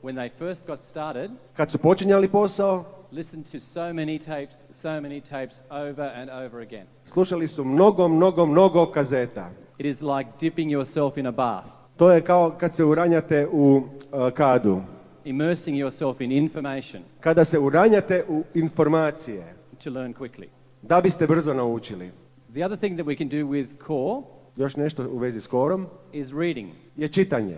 Speaker 1: when they first got started,
Speaker 2: kad su počinjali posao,
Speaker 1: listened to so many tapes over and over again.
Speaker 2: slušali su mnogo kazeta.
Speaker 1: It is like dipping yourself in a bath,
Speaker 2: To je kao kad se uranjate u kadu.
Speaker 1: immersing yourself in information
Speaker 2: Kada se uranjate u informacije,
Speaker 1: to learn quickly.
Speaker 2: da biste brzo naučili.
Speaker 1: The other thing that we can do with core
Speaker 2: Još nešto u vezi s korom
Speaker 1: is reading.
Speaker 2: je čitanje.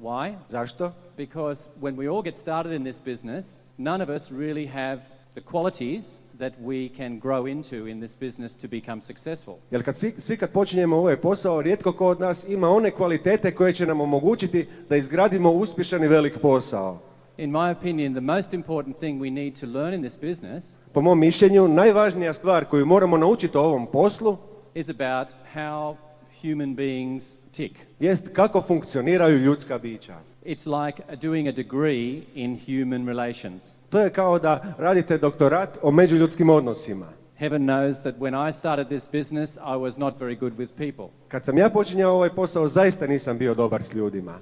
Speaker 1: Why?
Speaker 2: Zašto?
Speaker 1: Because when we all get started in this business, none of us really have the qualities that we can grow into in this business to become successful.
Speaker 2: Jer kad svi kad počinjemo ovaj posao, rijetko ko od nas ima one kvalitete koje će nam omogućiti da izgradimo uspješan i velik posao.
Speaker 1: In my opinion, the most important thing we need to learn in this business
Speaker 2: Po mom mišljenju, najvažnija stvar koju moramo naučiti o ovom poslu
Speaker 1: is about how human beings tick.
Speaker 2: jest kako funkcioniraju ljudska bića.
Speaker 1: It's like doing a degree in human relations.
Speaker 2: To je kao da radite doktorat o međuljudskim odnosima.
Speaker 1: Heaven knows that when I started this business, I was not very good with people.
Speaker 2: Kad sam ja počinjao ovaj posao, zaista nisam bio dobar s ljudima.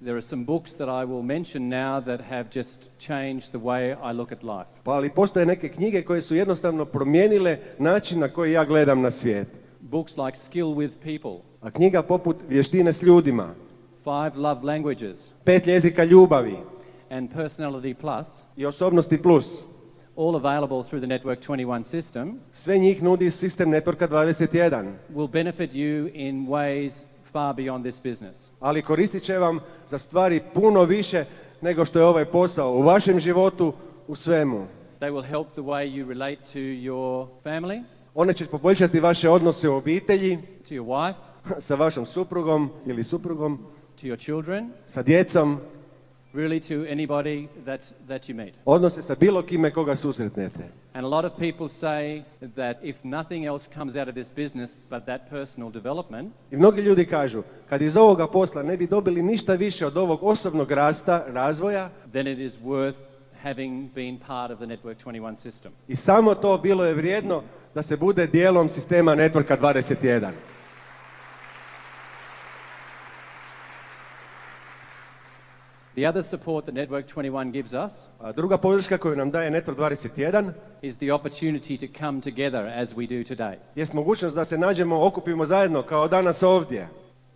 Speaker 1: There are some books that I will mention now that have just changed the way I look at life.
Speaker 2: Pa ali postoje neke knjige koje su jednostavno promijenile način na koji ja gledam na svijet.
Speaker 1: Books like Skill with People,
Speaker 2: A knjiga poput Vještine s ljudima,
Speaker 1: 5 Love Languages,
Speaker 2: 5 jezika ljubavi
Speaker 1: and Personality Plus,
Speaker 2: i Osobnosti plus,
Speaker 1: all available through the Network 21 system,
Speaker 2: sve njih nudi sistem Networka 21.
Speaker 1: will benefit you in ways far beyond this business.
Speaker 2: Ali koristit će vam za stvari puno više nego što je ovaj posao u vašem životu, u svemu.
Speaker 1: They will help the way you relate to your family,
Speaker 2: One će poboljšati vaše odnose u obitelji,
Speaker 1: to your wife,
Speaker 2: sa vašom suprugom ili suprugom,
Speaker 1: to your children,
Speaker 2: sa djecom,
Speaker 1: really to anybody that you meet.
Speaker 2: odnose sa bilo kime koga susretnete.
Speaker 1: And a lot of people say that if nothing else comes out of this business but that personal development,
Speaker 2: I mnogi ljudi kažu, kad iz ovoga posla ne bi dobili ništa više od ovog osobnog rasta, razvoja,
Speaker 1: then it is worth having been part of the Network 21 system.
Speaker 2: i samo to bilo je vrijedno da se bude dijelom sistema Networka 21.
Speaker 1: The other support that Network 21 gives us
Speaker 2: A druga podrška koju nam daje Network 21
Speaker 1: is the opportunity to come together as we do today.
Speaker 2: jest mogućnost da se nađemo, okupimo zajedno kao danas ovdje.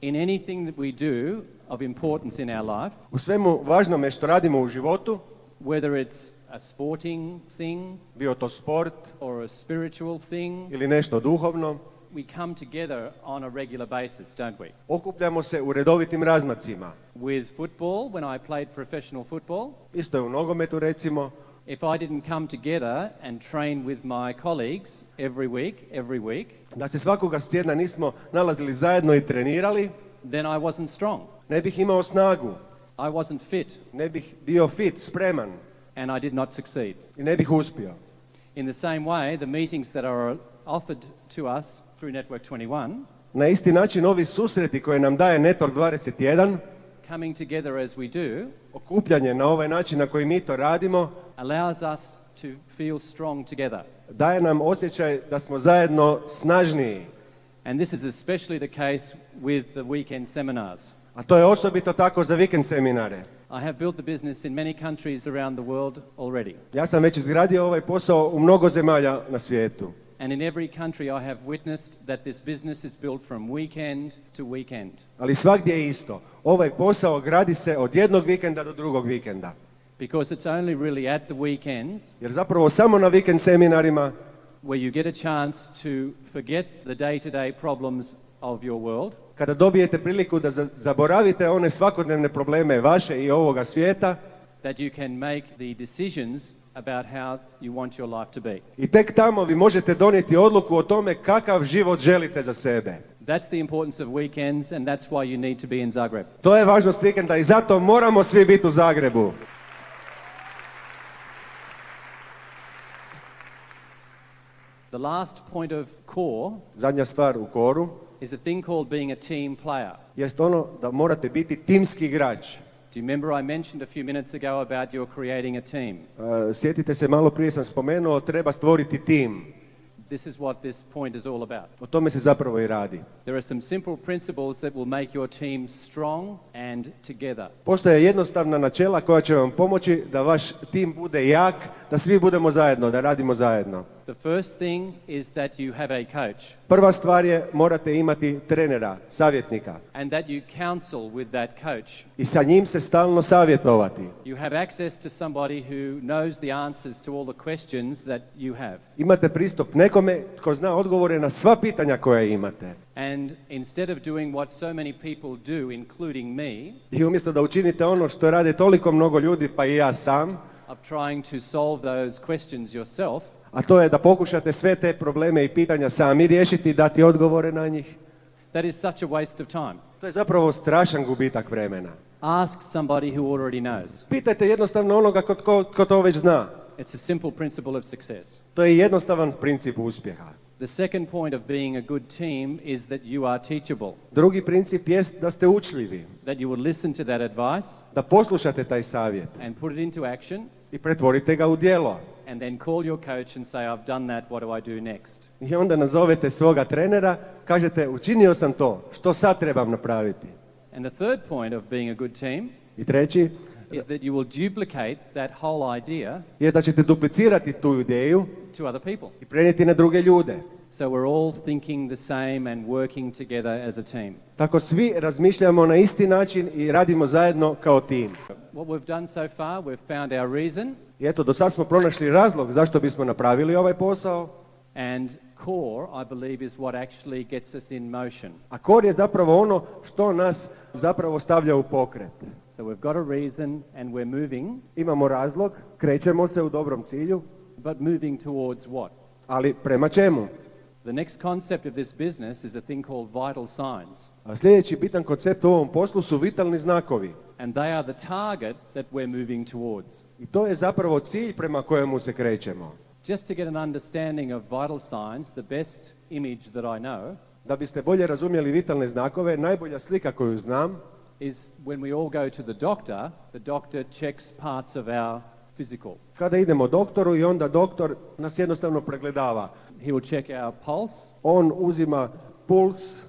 Speaker 1: In anything that we do of importance in our life,
Speaker 2: U svemu važnome što radimo u životu,
Speaker 1: whether it's a sporting thing
Speaker 2: bio to sport
Speaker 1: or a spiritual thing,
Speaker 2: ili nešto duhovno,
Speaker 1: we come together on a regular basis, don't we?
Speaker 2: okupljamo se u redovitim razmacima.
Speaker 1: With football, when I played professional football,
Speaker 2: Isto je u nogometu recimo,
Speaker 1: if I didn't come together and train with my colleagues every week,
Speaker 2: da se svakoga tjedna nismo nalazili zajedno i trenirali,
Speaker 1: then I wasn't strong.
Speaker 2: ne bih imao snagu,
Speaker 1: I wasn't fit,
Speaker 2: ne bih bio fit, spreman
Speaker 1: and I did not succeed.
Speaker 2: i ne bih uspio.
Speaker 1: In the same way, the meetings that are offered to us through Network 21,
Speaker 2: Na isti način ovi susreti koje nam daje Network 21,
Speaker 1: coming together as we do,
Speaker 2: okupljanje na ovaj način na koji mi to radimo,
Speaker 1: allows us to feel strong together.
Speaker 2: daje nam osjećaj da smo zajedno snažniji.
Speaker 1: And this is especially the case with the weekend seminars.
Speaker 2: A to je osobito tako za vikend seminare.
Speaker 1: I have built the business in many countries around the world already.
Speaker 2: Ja sam već izgradio ovaj posao u mnogo zemalja na svijetu.
Speaker 1: And in every country I have witnessed that this business is built from weekend to weekend.
Speaker 2: Ali svagdje je isto. Ovaj posao gradi se od jednog vikenda do drugog vikenda.
Speaker 1: Because it's only really at the weekends
Speaker 2: Jer zapravo samo na vikend seminarima
Speaker 1: where you get a chance to forget the day-to-day problems of your world
Speaker 2: kada dobijete priliku da zaboravite one svakodnevne probleme vaše i ovoga svijeta,
Speaker 1: that you can make the decisions about how you want your life to be.
Speaker 2: i tek tamo vi možete donijeti odluku o tome kakav život želite za sebe.
Speaker 1: That's the importance of weekends, and that's why you need to be in Zagreb.
Speaker 2: To je važnost vikenda i zato moramo svi biti u Zagrebu.
Speaker 1: The last point of core
Speaker 2: Zadnja stvar u koru
Speaker 1: is a thing called being a team player.
Speaker 2: jest ono da morate biti timski igrač.
Speaker 1: Do you remember I mentioned a few minutes ago about your creating a team?
Speaker 2: Sjetite se, malo prije sam spomenuo, treba stvoriti tim.
Speaker 1: This is what this point is all about.
Speaker 2: O tome se zapravo i radi.
Speaker 1: There are some simple principles that will make your team strong and together.
Speaker 2: Postoje jednostavna načela koja će vam pomoći da vaš tim bude jak, da svi budemo zajedno, da radimo zajedno.
Speaker 1: The first thing is that you have a coach
Speaker 2: Prva stvar je morate imati trenera, savjetnika
Speaker 1: and that you counsel with that coach.
Speaker 2: i sa njim se stalno savjetovati.
Speaker 1: You have access to somebody who knows the answers to all the questions that you have.
Speaker 2: Imate pristup nekome tko zna odgovore na sva pitanja koja imate.
Speaker 1: And instead of doing what so many people do, including me,
Speaker 2: I umjesto da učinite ono što rade toliko mnogo ljudi, pa i ja sam,
Speaker 1: of trying to solve those questions yourself,
Speaker 2: a to je da pokušate sve te probleme i pitanja sami riješiti i dati odgovore na njih,
Speaker 1: that is such a waste of time.
Speaker 2: to je zapravo strašan gubitak vremena.
Speaker 1: Ask somebody who already knows.
Speaker 2: Pitajte jednostavno onoga tko to već zna.
Speaker 1: It's a simple principle of success.
Speaker 2: To je jednostavan princip uspjeha.
Speaker 1: The second point of being a good team is that you are teachable,
Speaker 2: Drugi princip jest da ste učljivi,
Speaker 1: that you will listen to that advice
Speaker 2: da poslušate taj savjet
Speaker 1: and put it into action,
Speaker 2: i pretvorite ga u djelo.
Speaker 1: and then call your coach and say, I've done that, what do I do next?
Speaker 2: I onda nazovete svoga trenera, kažete učinio sam to, što sad trebam napraviti?
Speaker 1: And the third point of being a good team
Speaker 2: I treći
Speaker 1: is that you will duplicate that whole idea
Speaker 2: je da ćete duplicirati tu ideju
Speaker 1: to other people.
Speaker 2: i prenijeti na druge ljude.
Speaker 1: So we're all thinking the same and working together as a team.
Speaker 2: Tako svi razmišljamo na isti način i radimo zajedno kao tim.
Speaker 1: What we've done so far, we've found our reason,
Speaker 2: I eto, do sad smo pronašli razlog zašto bismo napravili ovaj posao,
Speaker 1: and core, I believe, is what actually gets us in motion.
Speaker 2: a kor je zapravo ono što nas zapravo stavlja u pokret.
Speaker 1: So we've got a reason and we're moving,
Speaker 2: Imamo razlog, krećemo se u dobrom cilju,
Speaker 1: but moving towards what?
Speaker 2: ali prema čemu?
Speaker 1: The next concept of this business is a thing called vital signs,
Speaker 2: A sljedeći bitan koncept u ovom poslu su vitalni znakovi.
Speaker 1: and they are the target that we're moving towards.
Speaker 2: I to je zapravo cilj prema kojemu se krećemo.
Speaker 1: Just to get an understanding of vital signs, the best image that I know
Speaker 2: Da biste bolje razumjeli vitalne znakove, najbolja slika koju znam
Speaker 1: is when we all go to the doctor checks parts of our physical.
Speaker 2: kada idemo doktoru i onda doktor nas jednostavno pregledava.
Speaker 1: He will check our pulse,
Speaker 2: On uzima puls,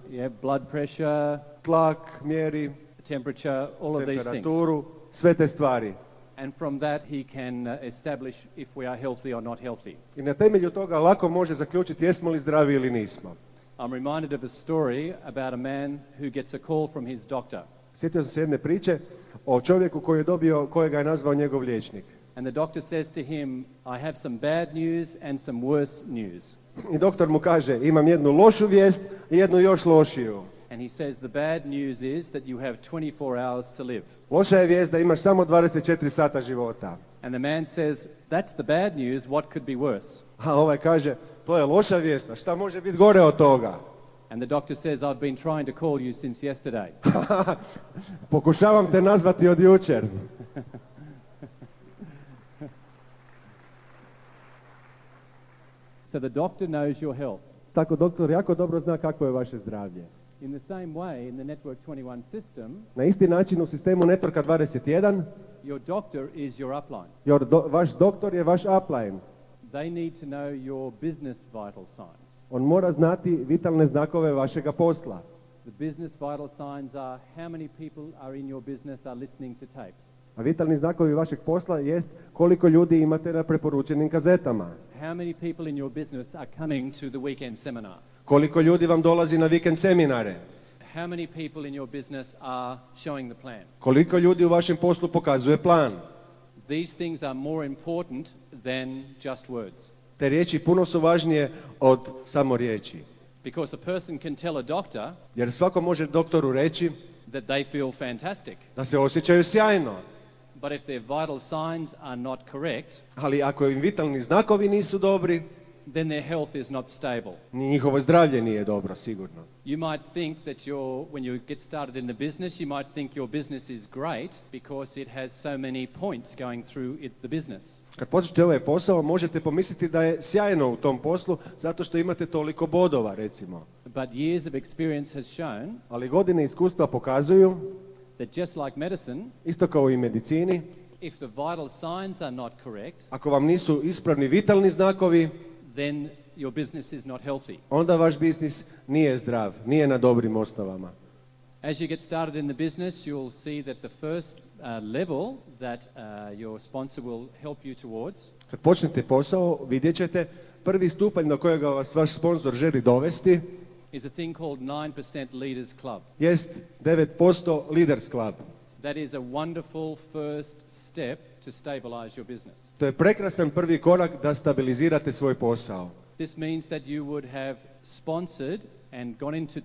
Speaker 1: blood pressure,
Speaker 2: tlak, mjeri,
Speaker 1: temperature, all of these things.
Speaker 2: temperaturu, sve te stvari.
Speaker 1: And from that he can establish if we are healthy or not healthy.
Speaker 2: I na temelju toga lako može zaključiti jesmo li zdravi ili nismo.
Speaker 1: I'm reminded of a story about a man who gets a call from his doctor.
Speaker 2: Sjetio sam se jedne priče o čovjeku koji je dobio, kojega je nazvao njegov liječnik.
Speaker 1: And the doctor says to him, I have some bad news and some worse news.
Speaker 2: I doktor mu kaže, imam jednu lošu vijest i jednu još lošiju.
Speaker 1: And he says the bad news is that you have 24 hours to live.
Speaker 2: Loša je vijest da imaš samo 24 sata života.
Speaker 1: And the man says, that's the bad news, what could be worse?
Speaker 2: A ovaj kaže, to je loša vijest, a šta može biti gore od toga?
Speaker 1: And the doctor says, I've been trying to call you since yesterday.
Speaker 2: Pokušavam te nazvati od jučer.
Speaker 1: So the doctor knows your health.
Speaker 2: Tako doktor jako dobro zna kako je vaše zdravlje.
Speaker 1: In the same way, in the Network 21 system,
Speaker 2: Na isti način u sistemu Networka 21,
Speaker 1: your doctor is your upline.
Speaker 2: vaš doktor je vaš upline.
Speaker 1: They need to know your business vital signs.
Speaker 2: On mora znati vitalne znakove vašega posla.
Speaker 1: The business vital signs are how many people are in your business are listening to tapes.
Speaker 2: A vitalni znakovi vašeg posla jest koliko ljudi imate na preporučenim kazetama.
Speaker 1: How many people in your business are coming to the weekend seminar?
Speaker 2: Koliko ljudi vam dolazi na vikend seminare.
Speaker 1: How many people in your business are showing the plan?
Speaker 2: Koliko ljudi u vašem poslu pokazuje plan.
Speaker 1: These things are more important than just words.
Speaker 2: Te riječi puno su važnije od samo riječi.
Speaker 1: Because a person can tell a doctor
Speaker 2: Jer svako može doktoru reći
Speaker 1: that they feel fantastic.
Speaker 2: da se osjećaju sjajno.
Speaker 1: But if their vital signs are not correct,
Speaker 2: Ali ako im vitalni znakovi nisu dobri,
Speaker 1: then their health is not stable.
Speaker 2: ni njihovo zdravlje nije dobro, sigurno.
Speaker 1: You might think that when you get started in the business, you might think your business is great because it has so many points going through the business.
Speaker 2: Kad počnete ovaj posao, možete pomisliti da je sjajno u tom poslu zato što imate toliko bodova, recimo.
Speaker 1: But years of experience has shown
Speaker 2: Ali godine iskustva pokazuju,
Speaker 1: that just like medicine,
Speaker 2: isto kao i medicini,
Speaker 1: if the vital signs are not correct,
Speaker 2: ako vam nisu ispravni vitalni znakovi,
Speaker 1: then your business is not healthy.
Speaker 2: onda vaš biznis nije zdrav, nije na dobrim osnovama.
Speaker 1: As you get started in the business, you'll see that the first level that your sponsor will help you towards
Speaker 2: Kad počnete posao, vidjet ćete prvi stupanj na kojega vas vaš sponsor želi dovesti
Speaker 1: is a thing called 9% Leaders Club.
Speaker 2: jest 9% Leaders Club.
Speaker 1: That is a wonderful first step to stabilize your business.
Speaker 2: To je prekrasan prvi korak da stabilizirate svoj posao.
Speaker 1: This means that you would have sponsored and gone into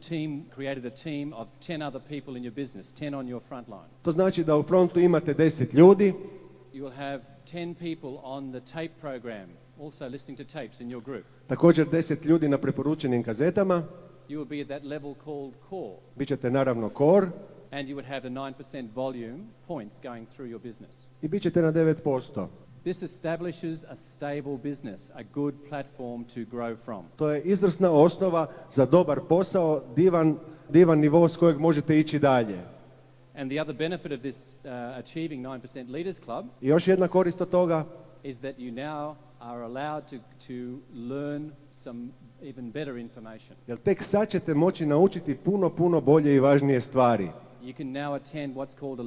Speaker 1: created a team of 10 other people in your business, 10 on your front line.
Speaker 2: To znači da u frontu imate 10 ljudi,
Speaker 1: You will have 10 people on the tape program, also listening to tapes in your group.
Speaker 2: također 10 ljudi na preporučenim kazetama,
Speaker 1: You will be at that level called core,
Speaker 2: bit ćete naravno core
Speaker 1: and you would have the 9% volume points going through your business.
Speaker 2: i bit ćete na 9%.
Speaker 1: This establishes a stable business, a good platform to grow from.
Speaker 2: To je izvrsna osnova za dobar posao, divan nivo s kojeg možete ići dalje.
Speaker 1: And the other benefit of this achieving 9% Leaders Club
Speaker 2: I još jedna korist od toga
Speaker 1: is that you now are allowed to learn some even better information.
Speaker 2: jer tek sad ćete moći naučiti puno bolje i važnije stvari.
Speaker 1: you can now attend what's called a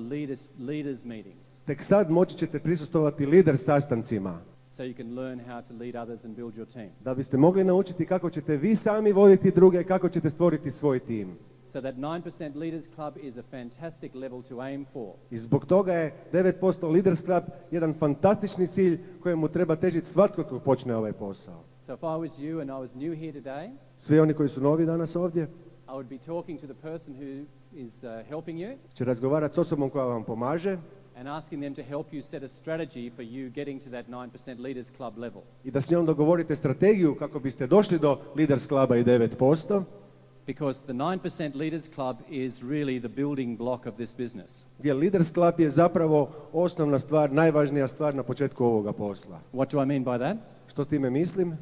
Speaker 1: leaders meetings.
Speaker 2: Tek sad moći ćete prisustvovati lider sastancima,
Speaker 1: So you can learn how to lead others and build your team.
Speaker 2: da biste mogli naučiti kako ćete vi sami voditi druge, kako ćete stvoriti svoj tim.
Speaker 1: So that 9% Leaders Club is a fantastic level to aim for.
Speaker 2: I zbog toga je 9% Leaders Club jedan fantastični cilj kojemu treba težiti svatko tko počne ovaj posao.
Speaker 1: So if I was you and I was new here today,
Speaker 2: Svi oni koji su novi danas ovdje
Speaker 1: I would be talking to the person who is helping you
Speaker 2: će razgovarati s osobom koja vam pomaže
Speaker 1: and asking them to help you set a strategy for you getting to that 9% Leaders Club level.
Speaker 2: i da s njom dogovorite strategiju kako biste došli do Leaders Cluba i 9%,
Speaker 1: Because the 9% Leaders Club is really the building block of this business.
Speaker 2: gdje Leaders Club je zapravo osnovna stvar, najvažnija stvar na početku ovoga posla.
Speaker 1: What do I mean by that?
Speaker 2: Što s time mislim?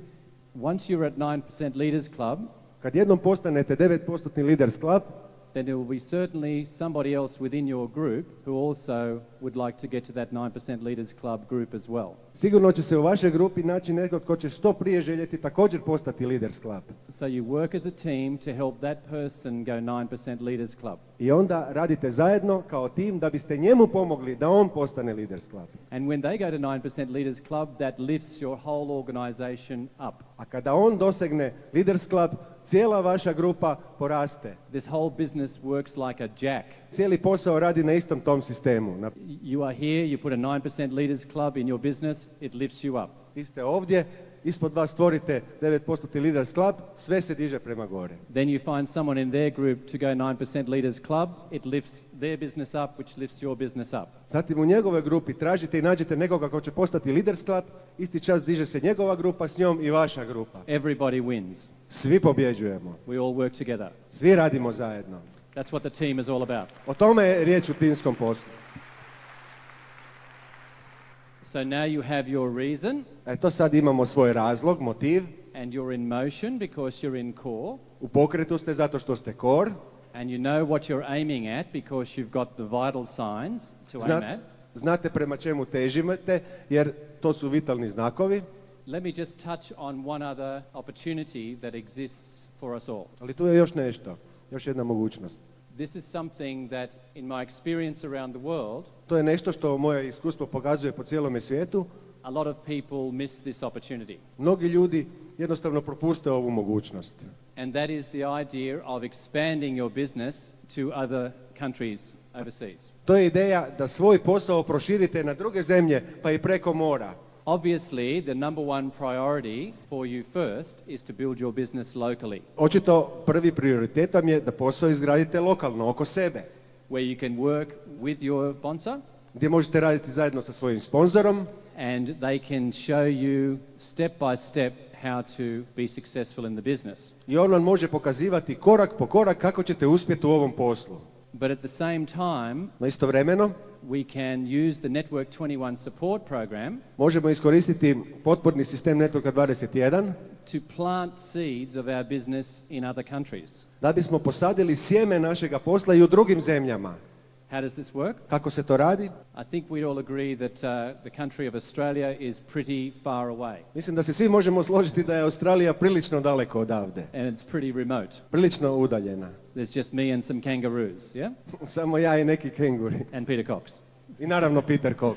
Speaker 1: Once you're at 9% Leaders Club,
Speaker 2: Kad jednom postanete 9% Leaders Club,
Speaker 1: then there will be certainly somebody else within your group who also would like to get to that 9% Leaders Club group as well.
Speaker 2: sigurno će se u vašoj grupi naći netko tko će što prije željeti također postati Leaders Club.
Speaker 1: So you work as a team to help that person go 9% Leaders Club.
Speaker 2: I onda radite zajedno kao tim da biste njemu pomogli da on postane Leaders Club.
Speaker 1: And when they go to 9% Leaders Club, that lifts your whole organization up.
Speaker 2: A kada on dosegne Leaders Club, cijela vaša grupa poraste.
Speaker 1: This whole business works like a jack.
Speaker 2: Cijeli posao radi na istom tom sistemu.
Speaker 1: You are here, you put a 9% Leaders Club in your business, it lifts you up.
Speaker 2: Vi ste ovdje, ispod vas stvorite 9% Leaders Club, sve se diže prema gore.
Speaker 1: Then you find someone in their group to go 9% Leaders Club, it lifts their business up, which lifts your business up.
Speaker 2: Zatim u njegovoj grupi tražite i nađete nekoga ko će postati Leaders Club, isti čas diže se njegova grupa s njom i vaša grupa.
Speaker 1: Everybody wins.
Speaker 2: Svi pobjeđujemo,
Speaker 1: We all work together.
Speaker 2: svi radimo zajedno.
Speaker 1: That's what the team is all about.
Speaker 2: O tome je riječ u timskom poslu.
Speaker 1: So now you have your reason
Speaker 2: Eto sad imamo svoj razlog, motiv.
Speaker 1: and you're in motion because you're in core,
Speaker 2: U pokretu ste zato što ste core.
Speaker 1: and you know what you're aiming at because you've got the vital signs to aim at.
Speaker 2: Znate prema čemu težite jer to su vitalni znakovi.
Speaker 1: Let me just touch on one other opportunity that exists for us all.
Speaker 2: Ali tu je još nešto, još jedna mogućnost.
Speaker 1: This is something that in my experience around the world,
Speaker 2: To je nešto što moje iskustvo pokazuje po cijelome svijetu.
Speaker 1: a lot of people miss this opportunity.
Speaker 2: Mnogi ljudi jednostavno propuste ovu mogućnost.
Speaker 1: And that is the idea of expanding your business to other countries overseas.
Speaker 2: To je ideja da svoj posao proširite na druge zemlje, pa i preko mora.
Speaker 1: Obviously, the number one priority for you first is to build your business locally,
Speaker 2: Očito prvi prioritet vam je da posao izgradite lokalno, oko sebe,
Speaker 1: where you can work with your sponsor
Speaker 2: gdje možete raditi zajedno sa svojim sponzorom
Speaker 1: and they can show you step by step how to be successful in the business.
Speaker 2: i on vam može pokazivati korak po korak kako ćete uspjeti u ovom poslu.
Speaker 1: But at the same time,
Speaker 2: No istovremeno
Speaker 1: we can use the Network 21 support program
Speaker 2: možemo iskoristiti potporni sistem Networka 21
Speaker 1: to plant seeds of our business in other countries.
Speaker 2: da bismo posadili sjeme našega posla i u drugim zemljama.
Speaker 1: How does this work?
Speaker 2: Kako se to radi?
Speaker 1: I think we all agree that the country of Australia is pretty far away
Speaker 2: Mislim da se svi možemo složiti da je Australija prilično daleko odavde,
Speaker 1: and it's pretty remote.
Speaker 2: prilično udaljena.
Speaker 1: There's just me and some kangaroos, yeah?
Speaker 2: Samo ja i neki kenguri.
Speaker 1: And Peter Cox.
Speaker 2: I naravno Peter Cox.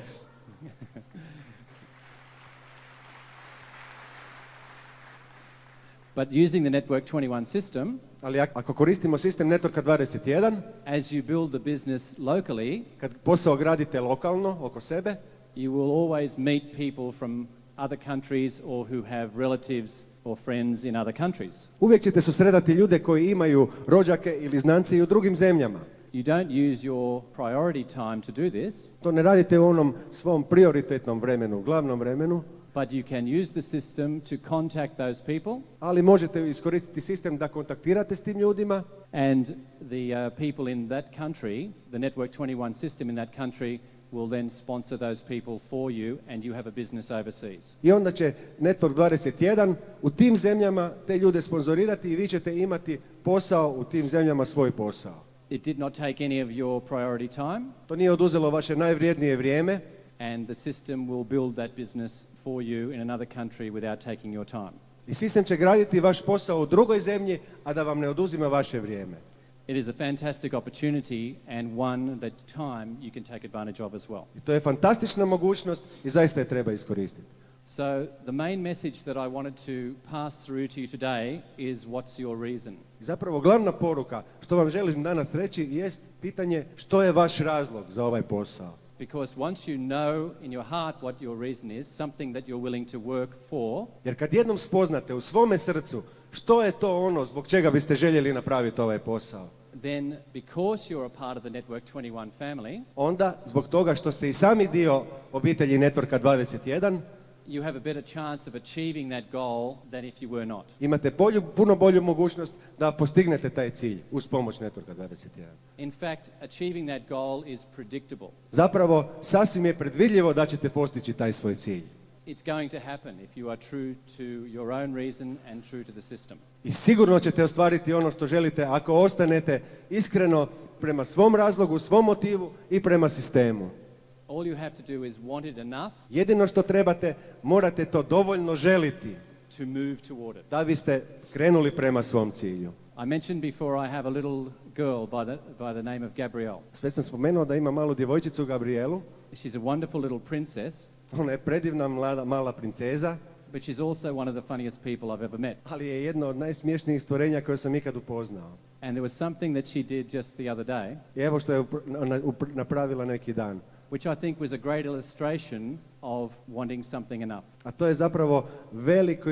Speaker 1: But using the Network 21 system,
Speaker 2: Ali ako koristimo sistem Networka 21,
Speaker 1: as you build the business locally,
Speaker 2: kad posao gradite lokalno, oko sebe,
Speaker 1: you will always meet people from other countries or who have relatives or friends in other countries.
Speaker 2: uvijek ćete susretati ljude koji imaju rođake ili znance i u drugim zemljama.
Speaker 1: You don't use your priority time to do this,
Speaker 2: To ne radite u onom svom prioritetnom vremenu, glavnom vremenu,
Speaker 1: but you can use the system to contact those people,
Speaker 2: ali možete iskoristiti sistem da kontaktirate s tim ljudima
Speaker 1: and the people in that country, the Network 21 system in that country, will then sponsor those people for you and you have a business overseas.
Speaker 2: i onda će Network 21 u tim zemljama te ljude sponzorirati i vi ćete imati posao u tim zemljama, svoj posao.
Speaker 1: It did not take any of your priority time,
Speaker 2: To nije oduzelo vaše najvrijednije vrijeme
Speaker 1: and the system will build that business for you in another country without taking your time.
Speaker 2: i sistem će graditi vaš posao u drugoj zemlji, a da vam ne oduzima vaše vrijeme.
Speaker 1: It is a fantastic opportunity and one that time you can take advantage of as well.
Speaker 2: I to je fantastična mogućnost i zaista je treba iskoristiti.
Speaker 1: So the main message that I wanted to pass through to you today is what's your reason?
Speaker 2: I zapravo glavna poruka što vam želim danas reći jest pitanje što je vaš razlog za ovaj posao.
Speaker 1: Because once you know in your heart what your reason is, something that you're willing to work for,
Speaker 2: Jer kad jednom spoznate u svome srcu što je to ono zbog čega biste željeli napraviti ovaj posao,
Speaker 1: then because you're a part of the Network 21 family,
Speaker 2: onda zbog toga što ste i sami dio obitelji Networka 21,
Speaker 1: you have a better chance of achieving that goal than if you were not.
Speaker 2: imate puno bolju mogućnost da postignete taj cilj uz pomoć Networka 21.
Speaker 1: In fact, achieving that goal is predictable.
Speaker 2: Zapravo, sasvim je predvidljivo da ćete postići taj svoj cilj.
Speaker 1: It's going to happen if you are true to your own reason and true to the system.
Speaker 2: I sigurno ćete ostvariti ono što želite ako ostanete iskreno prema svom razlogu, svom motivu i prema sistemu.
Speaker 1: All you have to do is want it enough
Speaker 2: Jedino što trebate, morate to dovoljno želiti
Speaker 1: to move toward it.
Speaker 2: da biste krenuli prema svom cilju.
Speaker 1: I mentioned before I have a little girl by the name of Gabrielle.
Speaker 2: Sve sam spomenuo da ima malu djevojčicu Gabrielu.
Speaker 1: She's a wonderful little princess,
Speaker 2: Ona je predivna mala princeza,
Speaker 1: but she's also one of the funniest people I've ever met.
Speaker 2: ali je jedno od najsmješnijih stvorenja koje sam ikad upoznao.
Speaker 1: And there was something that she did just the other day,
Speaker 2: I evo što je napravila neki dan.
Speaker 1: which I think was a great illustration of wanting something enough.
Speaker 2: A to je zapravo velika,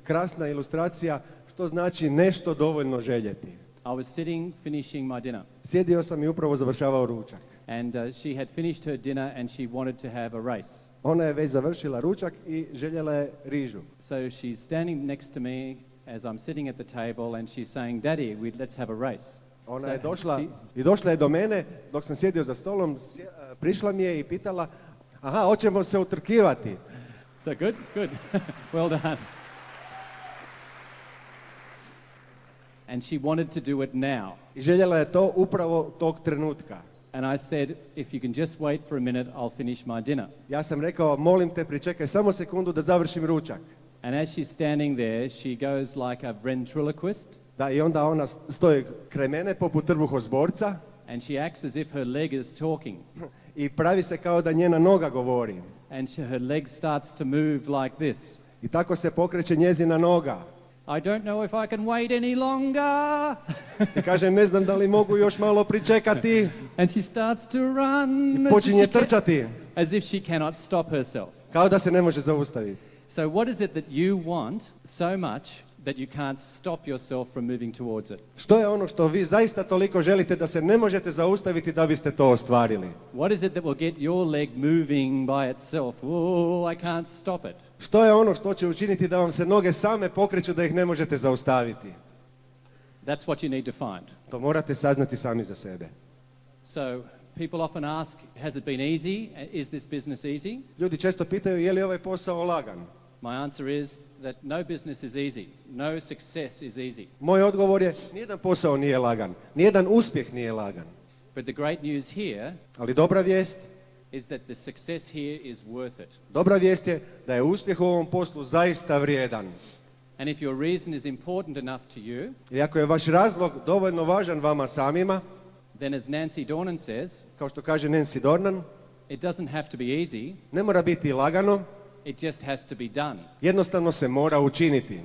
Speaker 2: krasna ilustracija što znači nešto dovoljno željeti.
Speaker 1: I was sitting finishing my dinner,
Speaker 2: Sjedio sam i upravo završavao ručak.
Speaker 1: and she had finished her dinner and she wanted to have a race.
Speaker 2: Ona je već završila ručak i željela je rižu.
Speaker 1: So she's standing next to me as I'm sitting at the table and she's saying, "Daddy, let's have a race."
Speaker 2: Ona
Speaker 1: So
Speaker 2: je došla
Speaker 1: she-
Speaker 2: i došla je do mene dok sam sjedio za stolom, prišla mi je i pitala, aha, hoćemo se utrkivati.
Speaker 1: So good. Well done. And she wanted to do it now.
Speaker 2: I željela je to upravo tog trenutka.
Speaker 1: And I said, if you can just wait for a minute, I'll finish my dinner.
Speaker 2: Ja sam rekao, molim te, pričekaj samo sekundu da završim ručak.
Speaker 1: And as she's standing there, she goes like a ventriloquist,
Speaker 2: Da, i onda ona stoji kraj mene poput trbuhozborca
Speaker 1: and she acts as if her leg is talking.
Speaker 2: i pravi se kao da njena noga govori.
Speaker 1: And her leg starts to move like this.
Speaker 2: I tako se pokreće njezina noga.
Speaker 1: I don't know if I can wait any longer.
Speaker 2: I kaže, ne znam da li mogu još malo pričekati.
Speaker 1: And she starts to run
Speaker 2: I počinje trčati,
Speaker 1: as if she cannot stop herself.
Speaker 2: kao da se ne može zaustaviti.
Speaker 1: So what is it that you want so much that you can't stop yourself from moving towards it?
Speaker 2: Što je ono što vi zaista toliko želite da se ne možete zaustaviti da biste to ostvarili?
Speaker 1: What is it that will get your leg moving by itself? Oh, I can't stop it.
Speaker 2: Što je ono što će učiniti da vam se noge same pokreću da ih ne možete zaustaviti?
Speaker 1: That's what you need to find.
Speaker 2: To morate saznati sami za sebe.
Speaker 1: So people often ask, has it been easy? Is this business easy?
Speaker 2: Ljudi često pitaju je li ovaj posao lagan?
Speaker 1: My answer is that no business is easy. No success is easy.
Speaker 2: Moj odgovor je, nijedan posao nije lagan, nijedan uspjeh nije lagan.
Speaker 1: But the great news here
Speaker 2: Ali dobra vijest,
Speaker 1: is that the success here is worth it.
Speaker 2: dobra vijest je da je uspjeh u ovom poslu zaista vrijedan.
Speaker 1: And if your reason is important enough to you,
Speaker 2: I ako je vaš razlog dovoljno važan vama samima,
Speaker 1: then as Nancy Dornan says,
Speaker 2: kao što kaže Nancy Dornan,
Speaker 1: it doesn't have to be easy,
Speaker 2: ne mora biti lagano,
Speaker 1: it just has to be done.
Speaker 2: jednostavno se mora učiniti.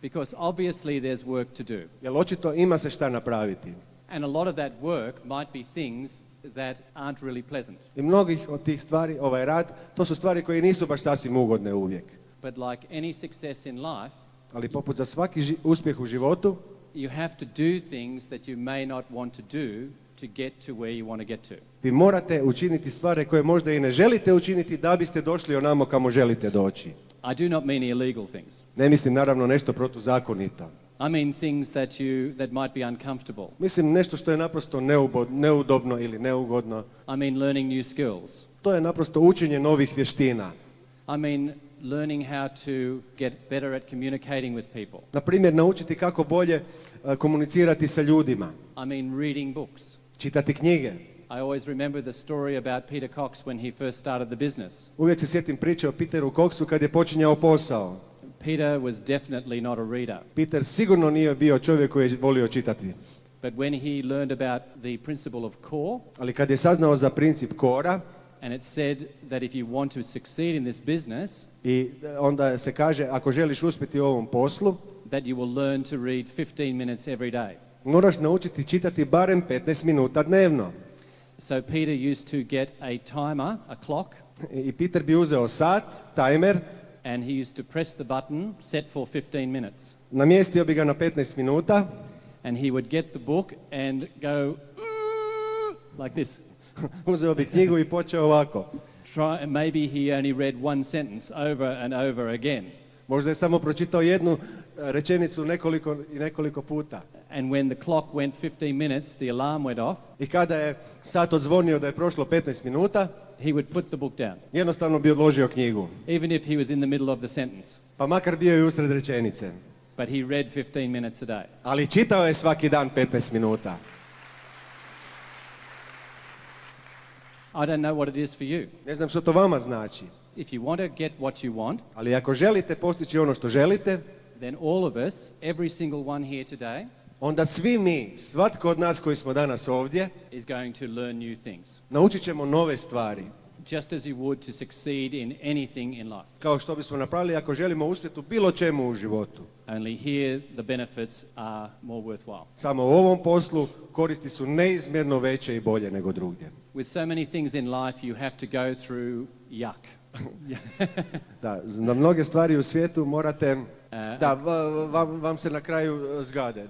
Speaker 1: Because obviously there's work to do.
Speaker 2: Jer očito ima se šta napraviti.
Speaker 1: And a lot of that work might be things that aren't really pleasant.
Speaker 2: I mnogih od tih stvari, ovaj rad, to su stvari koje nisu baš sasvim ugodne uvijek.
Speaker 1: But like any success in life,
Speaker 2: Ali poput za svaki uspjeh u životu,
Speaker 1: you have to do things that you may not want to do to get to where you want to get to.
Speaker 2: vi morate učiniti stvari koje možda i ne želite učiniti da biste došli onamo kamo želite doći.
Speaker 1: I do not mean illegal things.
Speaker 2: Ne mislim naravno nešto protuzakonito.
Speaker 1: I mean things that might be uncomfortable.
Speaker 2: Mislim nešto što je naprosto neudobno ili neugodno.
Speaker 1: I mean learning new skills.
Speaker 2: To je naprosto učenje novih vještina.
Speaker 1: I mean learning how to get better at communicating with people.
Speaker 2: Na primjer, naučiti kako bolje komunicirati sa ljudima.
Speaker 1: I mean reading books.
Speaker 2: Čitati knjige.
Speaker 1: I always remember the story about Peter Cox when he first started the business.
Speaker 2: Uvijek se sjetim priče o Peteru Coxu kad je počinjao posao.
Speaker 1: Peter was definitely not a reader.
Speaker 2: Peter sigurno nije bio čovjek koji je volio čitati.
Speaker 1: But when he learned about the principle of core,
Speaker 2: Ali kad je saznao za princip kora,
Speaker 1: and it said that if you want to succeed in this business,
Speaker 2: i onda se kaže, ako želiš uspjeti u ovom poslu,
Speaker 1: that you will learn to read 15 minutes every day.
Speaker 2: moraš naučiti čitati barem 15 minuta dnevno.
Speaker 1: So Peter used to get a timer, a clock,
Speaker 2: I Peter bi uzeo sat, tajmer,
Speaker 1: and he used to press the button set for 15 minutes.
Speaker 2: namjestio bi ga na 15 minuta,
Speaker 1: And he would get the book and go like this.
Speaker 2: uzeo bi knjigu i počeo ovako.
Speaker 1: And maybe he only read one sentence over and over again.
Speaker 2: Možda je samo pročitao jednu rečenicu nekoliko puta.
Speaker 1: And when the clock went 15 minutes, the alarm went off.
Speaker 2: I kada je sat odzvonio da je prošlo 15 minuta,
Speaker 1: He would put the book down,
Speaker 2: jednostavno bi odložio knjigu.
Speaker 1: even if he was in the middle of the sentence.
Speaker 2: Pa makar bio i usred rečenice.
Speaker 1: But he read 15 minutes a day.
Speaker 2: Ali čitao je svaki dan 15 minuta.
Speaker 1: I don't know what it is for you.
Speaker 2: Ne znam što to vama znači.
Speaker 1: If you want to get what you want,
Speaker 2: Ali ako želite postići ono što želite,
Speaker 1: then all of us, every single one here today,
Speaker 2: onda svi mi, svatko od nas koji smo danas ovdje,
Speaker 1: is going to learn new things.
Speaker 2: naučit ćemo nove stvari.
Speaker 1: Just as you would to succeed in anything in life.
Speaker 2: Kao što bismo napravili ako želimo uspjeti u bilo čemu u životu.
Speaker 1: Only here the benefits are more worthwhile.
Speaker 2: Samo u ovom poslu koristi su neizmjerno veće i bolje nego drugdje.
Speaker 1: With so many things in life, you have to go through yuck.
Speaker 2: Da, na mnoge stvari u svijetu morate, da, vam se na kraju zgade.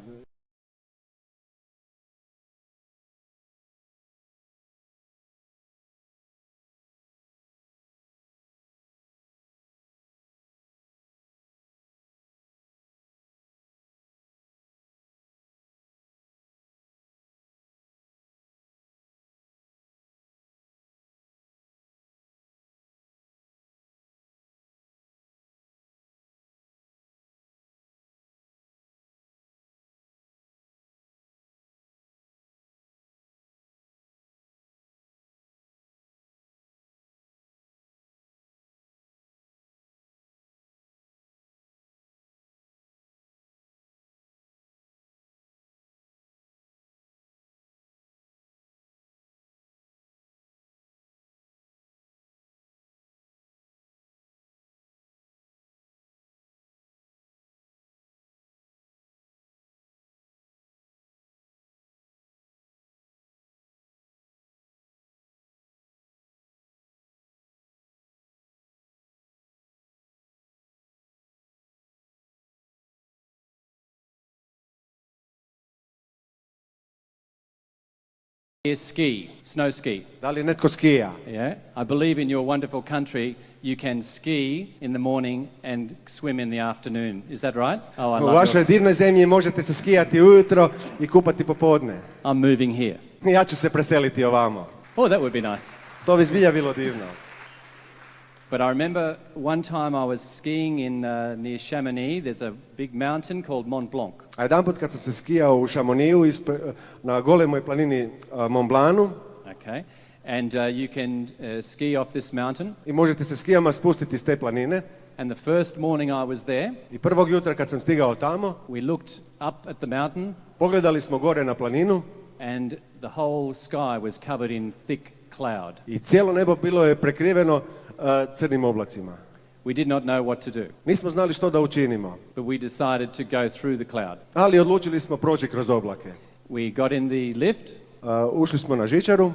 Speaker 1: Here, ski, snow ski.
Speaker 2: Da li netko skija?
Speaker 1: Yeah, I believe in your wonderful country you can ski in the morning and swim in the afternoon. Is that right? Oh, I
Speaker 2: U
Speaker 1: love
Speaker 2: vašoj divnoj zemlji možete se skijati ujutro i kupati popodne.
Speaker 1: I'm moving here.
Speaker 2: Ja ću se preseliti ovamo.
Speaker 1: Oh, that would be nice.
Speaker 2: To bi zbilja bilo divno.
Speaker 1: But I remember one time I was skiing in near Chamonix. There's a big mountain called Mont Blanc.
Speaker 2: A jedanput kad sam se skijao u Chamonixu na golemoj planini Mont Blancu,
Speaker 1: Okay, and you can ski off this mountain.
Speaker 2: i možete se skijama spustiti s te planine.
Speaker 1: And the first morning I was there,
Speaker 2: I prvog jutra kad sam stigao tamo,
Speaker 1: we looked up at the mountain,
Speaker 2: pogledali smo gore na planinu
Speaker 1: and the whole sky was covered in thick cloud.
Speaker 2: i cijelo nebo bilo je prekriveno crnim oblacima.
Speaker 1: We did not know what to do,
Speaker 2: Nismo znali što da učinimo,
Speaker 1: but we decided to go through the cloud.
Speaker 2: ali odlučili smo proći kroz oblake.
Speaker 1: We got in the lift
Speaker 2: Ušli smo na žičaru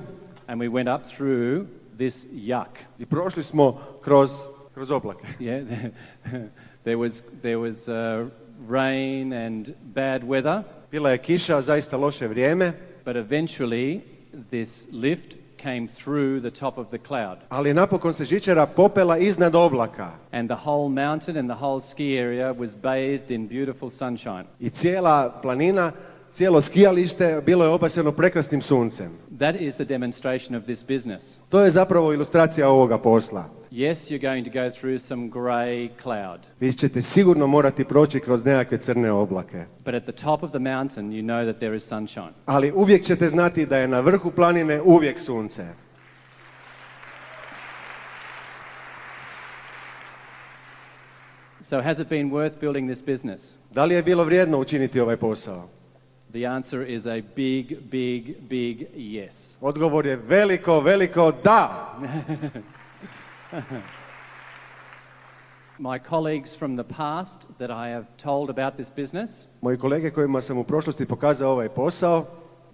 Speaker 1: and we went up through this yuck.
Speaker 2: i prošli smo kroz oblake.
Speaker 1: Yeah, there was rain and bad weather,
Speaker 2: Bila je kiša, zaista loše vrijeme,
Speaker 1: but eventually this lift came through the top of the cloud.
Speaker 2: ali napokon se žičara popela iznad oblaka
Speaker 1: And the whole mountain and the whole ski area was bathed in beautiful sunshine.
Speaker 2: i cijela planina, cijelo skijalište bilo je obasjeno prekrasnim suncem.
Speaker 1: That is the demonstration of this business.
Speaker 2: To je zapravo ilustracija ovoga posla.
Speaker 1: Yes, you're going to go through some grey cloud,
Speaker 2: Vi ćete sigurno morati proći kroz nekakve crne oblake,
Speaker 1: but at the top of the mountain you know that there is sunshine.
Speaker 2: ali uvijek ćete znati da je na vrhu planine uvijek sunce.
Speaker 1: So has it been worth building this business?
Speaker 2: Da li je bilo vrijedno učiniti ovaj posao?
Speaker 1: The answer is a big, big, big yes.
Speaker 2: Odgovor je veliko, veliko da.
Speaker 1: My colleagues from the past that I have told about this business
Speaker 2: Moji kolege kojima sam u prošlosti pokazao ovaj posao,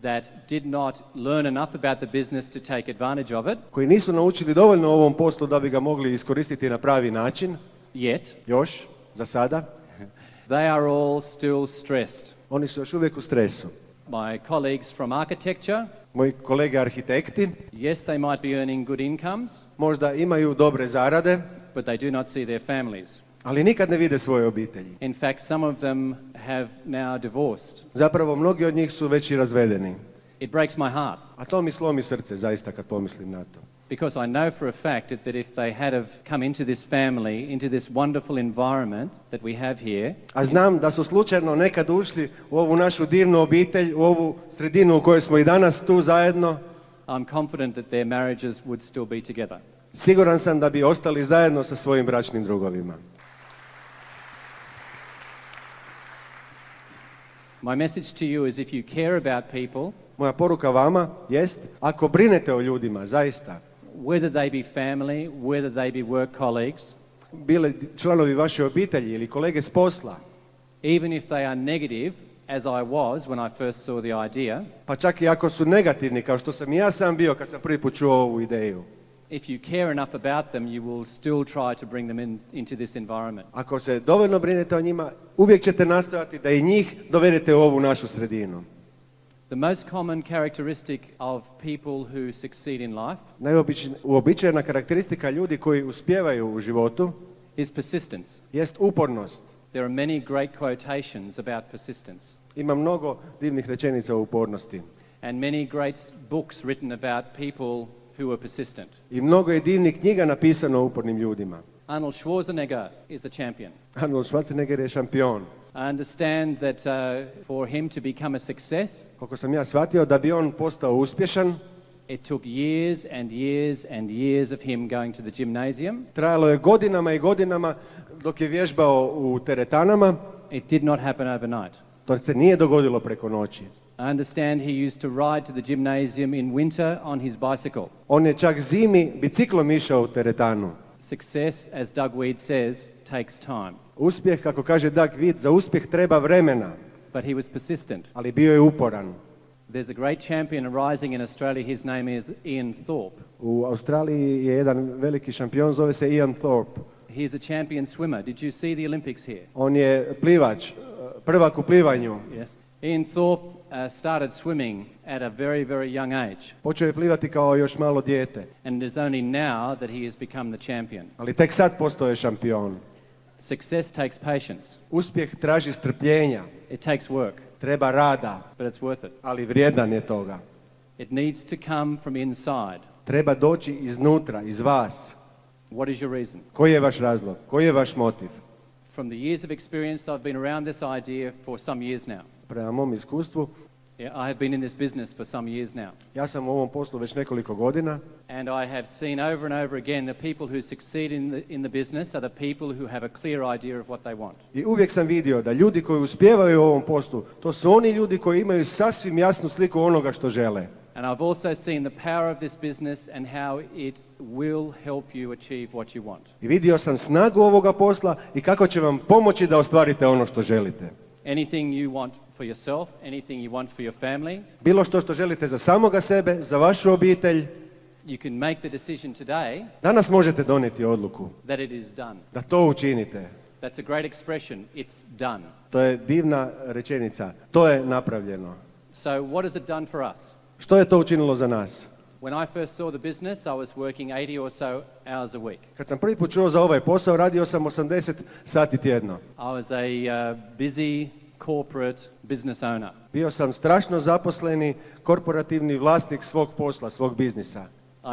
Speaker 1: that did not learn enough about the business to take advantage of it
Speaker 2: koji nisu naučili dovoljno o ovom poslu da bi ga mogli iskoristiti na pravi način,
Speaker 1: yet,
Speaker 2: još, za sada,
Speaker 1: they are all still stressed.
Speaker 2: oni su još uvijek u stresu.
Speaker 1: My colleagues from architecture,
Speaker 2: Moji kolege arhitekti
Speaker 1: yes, they might be earning good incomes,
Speaker 2: možda imaju dobre zarade,
Speaker 1: but they do not see their families.
Speaker 2: ali nikad ne vide svoje obitelji.
Speaker 1: In fact, some of them have now divorced.
Speaker 2: Zapravo, mnogi od njih su već i razvedeni.
Speaker 1: It breaks my heart
Speaker 2: A to mi slomi srce, zaista, kad pomislim na to.
Speaker 1: because I know for a fact that if they had have come into this family, into this wonderful environment that we have here,
Speaker 2: A znam da su slučajno nekad ušli u ovu našu divnu obitelj, u ovu sredinu u kojoj smo i danas tu zajedno,
Speaker 1: I'm confident that their marriages would still be together.
Speaker 2: siguran sam da bi ostali zajedno sa svojim bračnim drugovima.
Speaker 1: My message to you is if you care about people,
Speaker 2: Moja poruka vama jest, ako brinete o ljudima, zaista,
Speaker 1: whether they be family, whether they be work colleagues,
Speaker 2: bili članovi vaše obitelji ili kolege s posla,
Speaker 1: even if they are negative, as I was when I first saw the idea,
Speaker 2: pa čak i ako su negativni, kao što sam i ja sam bio kad sam prvi put čuo ovu ideju,
Speaker 1: if you care enough about them, you will still try to bring them into this environment.
Speaker 2: ako se dovoljno brinete o njima, uvijek ćete nastojati da i njih dovedete u ovu našu sredinu.
Speaker 1: The most common characteristic of people who succeed in life
Speaker 2: Uobičajena karakteristika ljudi koji uspijevaju u životu
Speaker 1: is persistence.
Speaker 2: jest upornost.
Speaker 1: There are many great quotations about persistence
Speaker 2: Ima mnogo divnih rečenica o upornosti.
Speaker 1: and many great books written about people who are persistent.
Speaker 2: I mnogo je divnih knjiga napisano o upornim ljudima.
Speaker 1: Arnold Schwarzenegger is a champion.
Speaker 2: Arnold Schwarzenegger je šampion.
Speaker 1: I understand that for him to become a success,
Speaker 2: Koliko sam ja shvatio, da bi on postao uspješan,
Speaker 1: it took years and years and years of him going to the gymnasium.
Speaker 2: trajalo je godinama i godinama dok je vježbao u teretanama.
Speaker 1: It did not happen overnight.
Speaker 2: To se nije dogodilo preko noći.
Speaker 1: I understand he used to ride to the gymnasium in winter on his bicycle.
Speaker 2: On je čak zimi biciklom išao u teretanu.
Speaker 1: Success, as Doug Weed says, takes time.
Speaker 2: Uspjeh, kako kaže Doug Weed, za uspjeh treba vremena,
Speaker 1: But he was persistent.
Speaker 2: ali bio je uporan.
Speaker 1: There's a great champion arising in Australia. His name is Ian Thorpe.
Speaker 2: U Australiji je jedan veliki šampion, zove se Ian Thorpe.
Speaker 1: He's a champion swimmer. Did you see the Olympics here?
Speaker 2: On je plivač, prvak u plivanju.
Speaker 1: Yes. Ian Thorpe started swimming at a very, very young age.
Speaker 2: Počeo je plivati kao još malo dijete,
Speaker 1: And it is only now that he has become the champion.
Speaker 2: ali tek sad postao je šampion.
Speaker 1: Success takes patience.
Speaker 2: Uspjeh traži strpljenja,
Speaker 1: It takes work,
Speaker 2: treba rada,
Speaker 1: but it's worth it.
Speaker 2: ali vrijedan je toga.
Speaker 1: It needs to come from inside.
Speaker 2: Treba doći iznutra, iz vas.
Speaker 1: What is your reason?
Speaker 2: Koji je vaš razlog? Koji je vaš motiv?
Speaker 1: From the years of experience, I've been around this idea for some years now.
Speaker 2: Prema mom iskustvu,
Speaker 1: I have been in this business for some years now.
Speaker 2: ja sam u ovom poslu već nekoliko godina
Speaker 1: And I have seen over and over again the people who succeed in the business are the people who have a clear idea of what they want.
Speaker 2: i uvijek sam vidio da ljudi koji uspijevaju u ovom poslu, to su oni ljudi koji imaju sasvim jasnu sliku onoga što žele.
Speaker 1: And I've also seen the power of this business and how it will help you achieve what you want.
Speaker 2: I vidio sam snagu ovoga posla i kako će vam pomoći da ostvarite ono što želite.
Speaker 1: Anything you want for yourself, anything you want for your family,
Speaker 2: Bilo što želite za samoga sebe, za vašu obitelj,
Speaker 1: you can make the decision today
Speaker 2: danas možete donijeti odluku
Speaker 1: that it is done.
Speaker 2: da to učinite.
Speaker 1: That's a great expression. It's done.
Speaker 2: To je divna rečenica. To je napravljeno.
Speaker 1: So what has it done for us?
Speaker 2: Što je to učinilo za nas?
Speaker 1: When I first saw the business, I was working 80 or so hours a week.
Speaker 2: Kad sam prvi put čuo za ovaj posao, radio sam 80 sati tjedno.
Speaker 1: I was a busy corporate business owner.
Speaker 2: Bio sam strašno zaposleni, korporativni vlasnik svog posla, svog biznisa.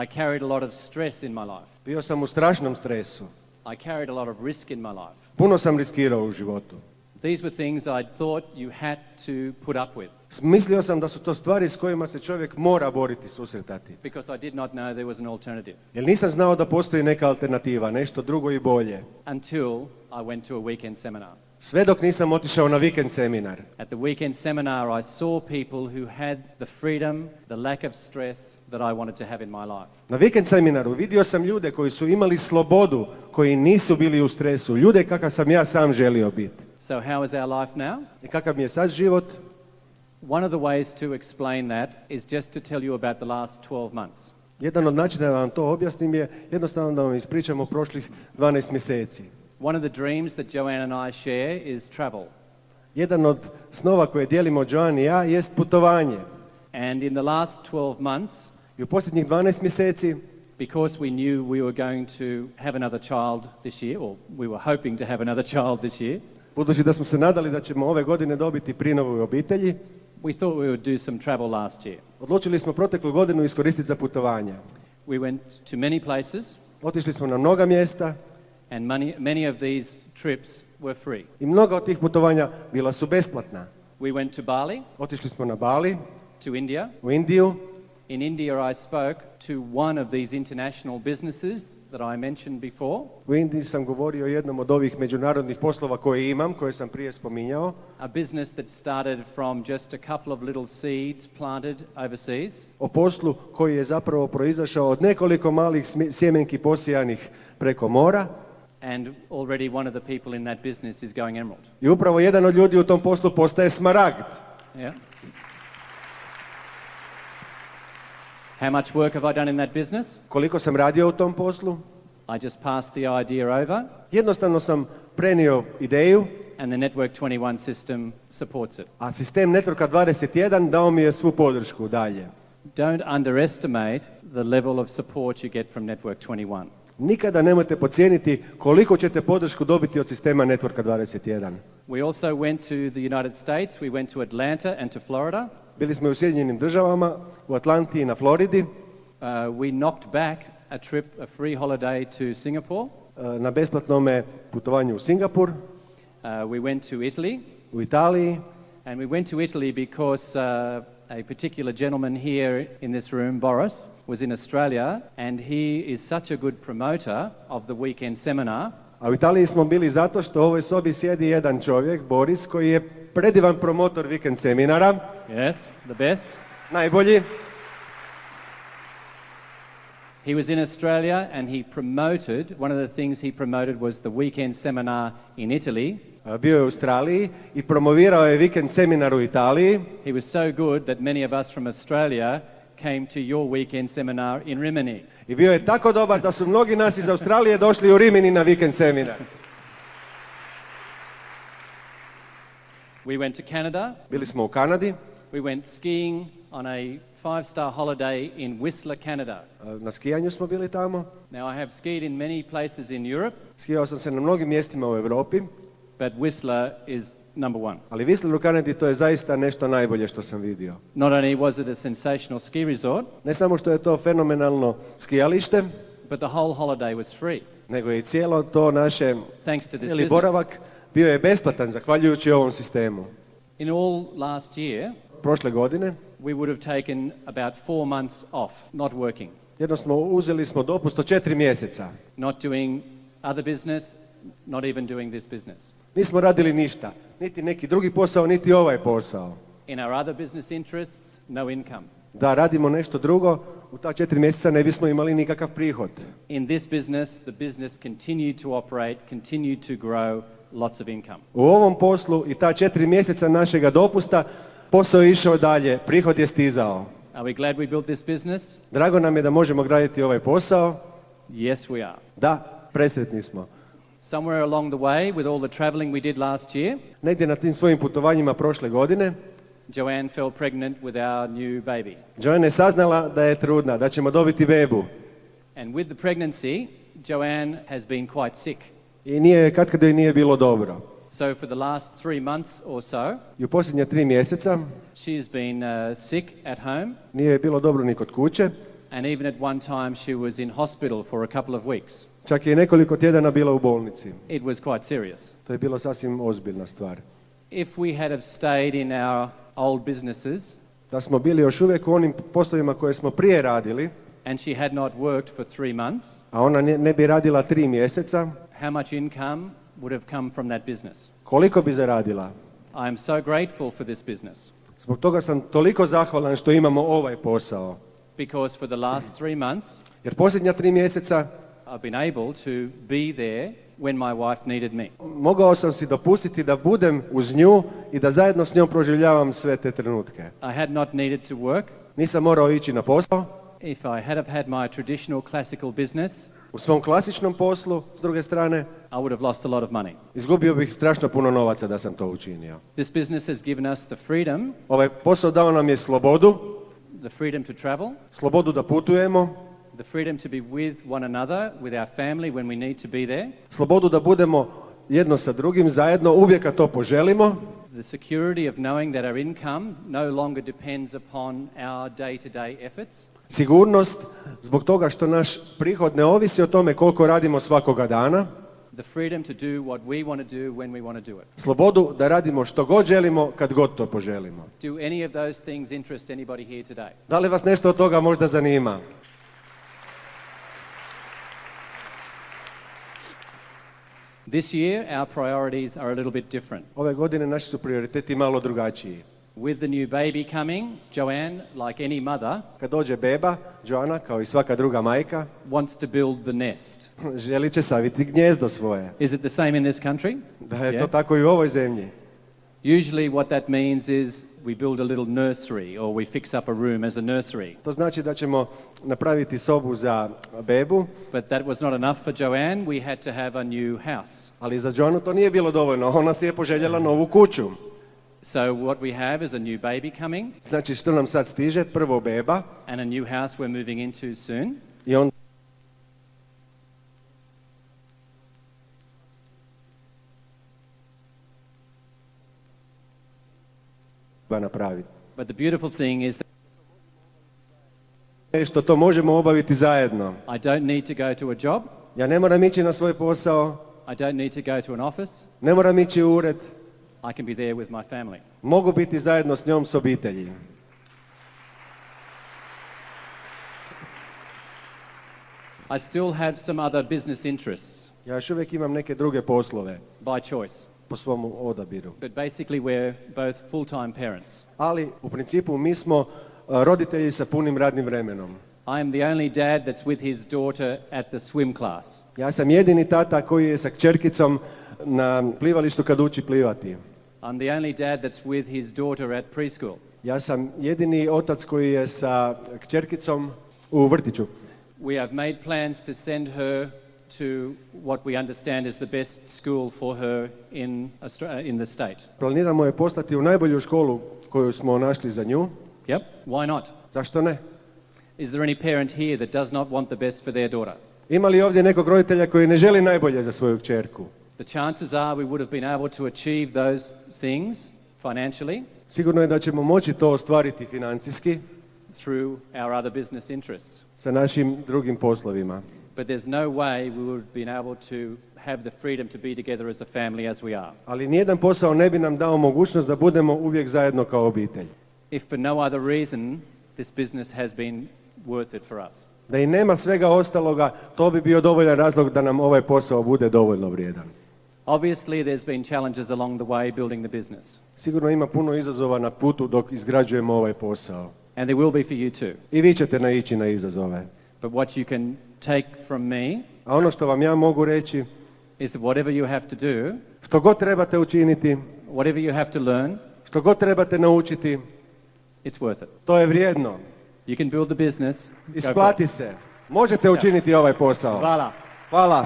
Speaker 1: I carried a lot of stress in my life.
Speaker 2: Bio sam u strašnom stresu.
Speaker 1: I carried a lot of risk in my life.
Speaker 2: Puno sam riskirao u životu.
Speaker 1: These were things I thought you had to put up with
Speaker 2: Mislio sam da su to stvari s kojima se čovjek mora boriti, susretati.
Speaker 1: because I did not know there was an alternative
Speaker 2: Jer nisam znao da postoji neka alternativa, nešto drugo i bolje.
Speaker 1: until I went to a weekend seminar.
Speaker 2: Sve dok nisam otišao na vikend seminar.
Speaker 1: At the weekend seminar, I saw people who had the freedom, the lack of stress that I wanted to have in my life.
Speaker 2: Na vikend seminaru vidio sam ljude koji su imali slobodu, koji nisu bili u stresu, ljude kakav sam ja sam želio biti.
Speaker 1: So how is our life now?
Speaker 2: I kakav mi je sad život?
Speaker 1: One of the ways to explain that is just to tell you about the last 12 months.
Speaker 2: Jedan od načina da vam to objasnim je jednostavno da vam ispričam o prošlih 12 mjeseci.
Speaker 1: One of the dreams that Joanne and I share is travel.
Speaker 2: Jedan od snova koje dijelimo Joanne i ja jest putovanje.
Speaker 1: And in the last 12 months,
Speaker 2: I u posljednjih 12 mjeseci,
Speaker 1: because we knew we were going to have another child this year, or we were hoping to have another child this year,
Speaker 2: budući da smo se nadali da ćemo ove godine dobiti prinovu u obitelji,
Speaker 1: we thought we would do some travel last year.
Speaker 2: odlučili smo proteklu godinu iskoristiti za putovanje.
Speaker 1: We went to many places,
Speaker 2: Otišli smo na mnoga mjesta
Speaker 1: and many of these trips were free.
Speaker 2: i mnoga od tih putovanja bila su besplatna.
Speaker 1: We went to Bali,
Speaker 2: Otišli smo na Bali,
Speaker 1: to India.
Speaker 2: u Indiju.
Speaker 1: In India, I spoke to one of these international businesses that I mentioned before,
Speaker 2: U Indiji sam govorio o jednom od ovih međunarodnih poslova koje imam, koje sam prije spominjao.
Speaker 1: a business that started from just a couple of little seeds planted overseas,
Speaker 2: O poslu koji je zapravo proizašao od nekoliko malih sjemenki posijanih preko mora.
Speaker 1: and already one of the people in that business is going emerald.
Speaker 2: I upravo jedan od ljudi u tom poslu postaje smaragd.
Speaker 1: Yeah. How much work have I done in that business?
Speaker 2: Koliko sam radio u tom poslu?
Speaker 1: I just passed the idea over,
Speaker 2: Jednostavno sam prenio ideju,
Speaker 1: and the Network 21 system supports it.
Speaker 2: a sistem Networka 21 dao mi je svu podršku dalje.
Speaker 1: Don't underestimate the level of support you get from Network 21.
Speaker 2: Nikada nemojte podcijeniti koliko ćete podršku dobiti od sistema Networka 21.
Speaker 1: We also went to the United States. We went to Atlanta and to Florida.
Speaker 2: Bili smo u Sjedinjenim državama, u Atlanti i na Floridi.
Speaker 1: We knocked back a trip, a free holiday to Singapore.
Speaker 2: Na besplatnome putovanju u Singapur,
Speaker 1: We went to Italy.
Speaker 2: u Italiji.
Speaker 1: And we went to Italy because a particular gentleman here in this room, Boris, was in Australia, and he is such a good promoter of the weekend seminar.
Speaker 2: A u Italiji smo bili zato što u ovoj sobi sjedi jedan čovjek, Boris, koji je predivan promotor vikend seminara.
Speaker 1: Yes, the best.
Speaker 2: Najbolji.
Speaker 1: He was in Australia and he promoted, one of the things he promoted was the weekend seminar in Italy.
Speaker 2: Bio je u Australiji i promovirao je vikend seminar u Italiji.
Speaker 1: He was so good that many of us from Australia came to your weekend seminar in Rimini.
Speaker 2: I bio je tako dobar da su mnogi nas iz Australije došli u Rimini na vikend seminar.
Speaker 1: We went to Canada.
Speaker 2: Bili smo u Kanadi.
Speaker 1: We went skiing on a 5-star holiday in Whistler, Canada.
Speaker 2: Na skijanju smo bili tamo.
Speaker 1: Now, I have skied in many places in Europe,
Speaker 2: Skijao sam se na mnogim mjestima u Europi,
Speaker 1: but Whistler is number one.
Speaker 2: ali Whistler u Kanadi to je zaista nešto najbolje što sam vidio.
Speaker 1: Not only was it a sensational ski resort,
Speaker 2: Ne samo što je to fenomenalno skijalište,
Speaker 1: but the whole holiday was free,
Speaker 2: nego i cijelo to naše,
Speaker 1: thanks to this
Speaker 2: cijeli
Speaker 1: business.
Speaker 2: boravak bio je besplatan zahvaljujući ovom sistemu.
Speaker 1: In all last year,
Speaker 2: Prošle godine
Speaker 1: we would have taken about 4 months off, not working,
Speaker 2: jednostavno uzeli smo dopust od 4 mjeseca.
Speaker 1: not doing other business, not even doing this business.
Speaker 2: Nismo radili ništa, niti neki drugi posao, niti ovaj posao.
Speaker 1: In our other business interests, no income.
Speaker 2: Da radimo nešto drugo, u ta 4 mjeseca ne bismo imali nikakav prihod.
Speaker 1: In this business, the business continued to operate, continued to grow, lots of income.
Speaker 2: U ovom poslu i ta 4 mjeseca našega dopusta posao je išao dalje, prihod je stizao.
Speaker 1: Are we glad we built this business?
Speaker 2: Drago nam je da možemo graditi ovaj posao.
Speaker 1: Yes, we are.
Speaker 2: Da, presretni smo.
Speaker 1: Somewhere along the way, with all the traveling we did last year,
Speaker 2: Negdje na tim svojim putovanjima prošle godine,
Speaker 1: Joanne fell pregnant with our new baby.
Speaker 2: Joanne je saznala da je trudna, da ćemo dobiti bebu.
Speaker 1: And with the pregnancy, Joanne has been quite sick.
Speaker 2: I nije, katkad joj nije bilo dobro.
Speaker 1: So for the last 3 months or so,
Speaker 2: I u posljednja 3 mjeseca
Speaker 1: she's been sick at home,
Speaker 2: nije joj bilo dobro ni kod kuće.
Speaker 1: And even at one time she was in hospital for a couple of weeks.
Speaker 2: Čak je i nekoliko tjedana bila u bolnici.
Speaker 1: It was quite serious.
Speaker 2: To je bilo sasvim ozbiljna stvar.
Speaker 1: If we had have stayed in our old businesses,
Speaker 2: Da smo bili još uvijek u onim poslovima koje smo prije radili,
Speaker 1: and she had not worked for 3 months,
Speaker 2: a ona ne bi radila 3 mjeseca,
Speaker 1: how much income would have come from that business?
Speaker 2: koliko bi zaradila?
Speaker 1: I am so grateful for this business
Speaker 2: Zbog toga sam toliko zahvalan što imamo ovaj posao.
Speaker 1: because for the last 3 months
Speaker 2: Jer posljednja 3 mjeseca
Speaker 1: I've been able to be there when my wife needed me.
Speaker 2: mogao sam si dopustiti da budem uz nju i da zajedno s njom proživljavam sve te trenutke.
Speaker 1: I had not needed to work.
Speaker 2: Nisam morao ići na posao.
Speaker 1: If I had have had my traditional classical business,
Speaker 2: U svom klasičnom poslu, s druge strane,
Speaker 1: I would have lost a lot of money.
Speaker 2: izgubio bih strašno puno novaca da sam to učinio.
Speaker 1: This business has given us the freedom,
Speaker 2: Ovaj posao dao nam je slobodu,
Speaker 1: the freedom to travel,
Speaker 2: slobodu da putujemo,
Speaker 1: the freedom to be with one another, with our family when we need to be there,
Speaker 2: slobodu da budemo jedno sa drugim zajedno uvijek kad to poželimo,
Speaker 1: the security of knowing that our income no longer depends upon our day-to-day efforts,
Speaker 2: sigurnost zbog toga što naš prihod ne ovisi o tome koliko radimo svakoga dana,
Speaker 1: the freedom to do what we want to do when we want to do it.
Speaker 2: slobodu da radimo što god želimo kad god to poželimo.
Speaker 1: Do any of those things interest anybody here today?
Speaker 2: Da li vas nešto od toga možda zanima?
Speaker 1: This year, our priorities are a little bit different.
Speaker 2: Ove godine naši su prioriteti malo drugačiji.
Speaker 1: With the new baby coming, Joanne, like any mother,
Speaker 2: Kad dođe beba, Joana, kao i svaka druga majka,
Speaker 1: wants to build the nest.
Speaker 2: želi će saviti gnjezdo svoje.
Speaker 1: Is it the same in this country?
Speaker 2: Da je
Speaker 1: Yeah.
Speaker 2: to tako i u ovoj zemlji.
Speaker 1: Usually what that means is we build a little nursery or we fix up a room as a nursery.
Speaker 2: To znači da ćemo napraviti sobu za bebu,
Speaker 1: But that was not enough for Joanne. We had to have a new house.
Speaker 2: ali za Joanu to nije bilo dovoljno. Ona si je poželjela novu kuću.
Speaker 1: So what we have is a new baby coming
Speaker 2: Znači što nam sad stiže? Prvo beba
Speaker 1: and a new house we're moving into soon.
Speaker 2: i on treba napraviti.
Speaker 1: But the beautiful thing is that
Speaker 2: Što to možemo obaviti zajedno.
Speaker 1: I don't need to go to a job.
Speaker 2: Ja ne moram ići na svoj posao,
Speaker 1: I don't need to go to an office.
Speaker 2: ne moram ići u ured,
Speaker 1: I can be there with my family.
Speaker 2: mogu biti zajedno s njom, s obitelji.
Speaker 1: I still have some other business interests
Speaker 2: Ja još uvijek imam neke druge poslove
Speaker 1: by choice.
Speaker 2: po svom odabiru.
Speaker 1: But basically we're both full-time parents.
Speaker 2: Ali u principu mi smo roditelji sa punim radnim vremenom.
Speaker 1: I am the only dad that's with his daughter at the swim class.
Speaker 2: Ja sam jedini tata koji je sa kćerkicom na plivalištu kad uči plivati.
Speaker 1: I'm the only dad that's with his daughter at preschool.
Speaker 2: Ja sam jedini otac koji je sa kćerkicom u vrtiću.
Speaker 1: We have made plans to send her to what we understand is the best school for her in the state.
Speaker 2: Planiramo je poslati u najbolju školu koju smo našli za nju.
Speaker 1: Yep, why not?
Speaker 2: Zašto ne?
Speaker 1: Is there any parent here that does not want the best for their daughter?
Speaker 2: Ima li ovdje nekog roditelja koji ne želi najbolje za svoju kćerku?
Speaker 1: The chances are we would have been able to achieve those things financially
Speaker 2: Sigurno je da ćemo moći to ostvariti financijski
Speaker 1: through our other business interests.
Speaker 2: sa našim drugim poslovima.
Speaker 1: But there's no way we would have been able to have the freedom to be together as a family as we are.
Speaker 2: Ali nijedan posao ne bi nam dao mogućnost da budemo uvijek zajedno kao obitelj.
Speaker 1: If for no other reason, this business has been worth it for us.
Speaker 2: Da i nema svega ostaloga, to bi bio dovoljan razlog da nam ovaj posao bude dovoljno vrijedan.
Speaker 1: Obviously, there's been challenges along the way building the business.
Speaker 2: Sigurno ima puno izazova na putu dok izgrađujemo ovaj posao.
Speaker 1: And there will be for you too.
Speaker 2: I vi ćete naići na izazove.
Speaker 1: But what you can take from me
Speaker 2: A ono što vam ja mogu reći,
Speaker 1: is that whatever you have to do,
Speaker 2: što god trebate učiniti,
Speaker 1: whatever you have to learn,
Speaker 2: što god trebate naučiti,
Speaker 1: it's worth it.
Speaker 2: to je vrijedno.
Speaker 1: You can build the business. Go for it.
Speaker 2: Isplati se. Možete učiniti ovaj posao.
Speaker 1: Hvala.
Speaker 2: Hvala.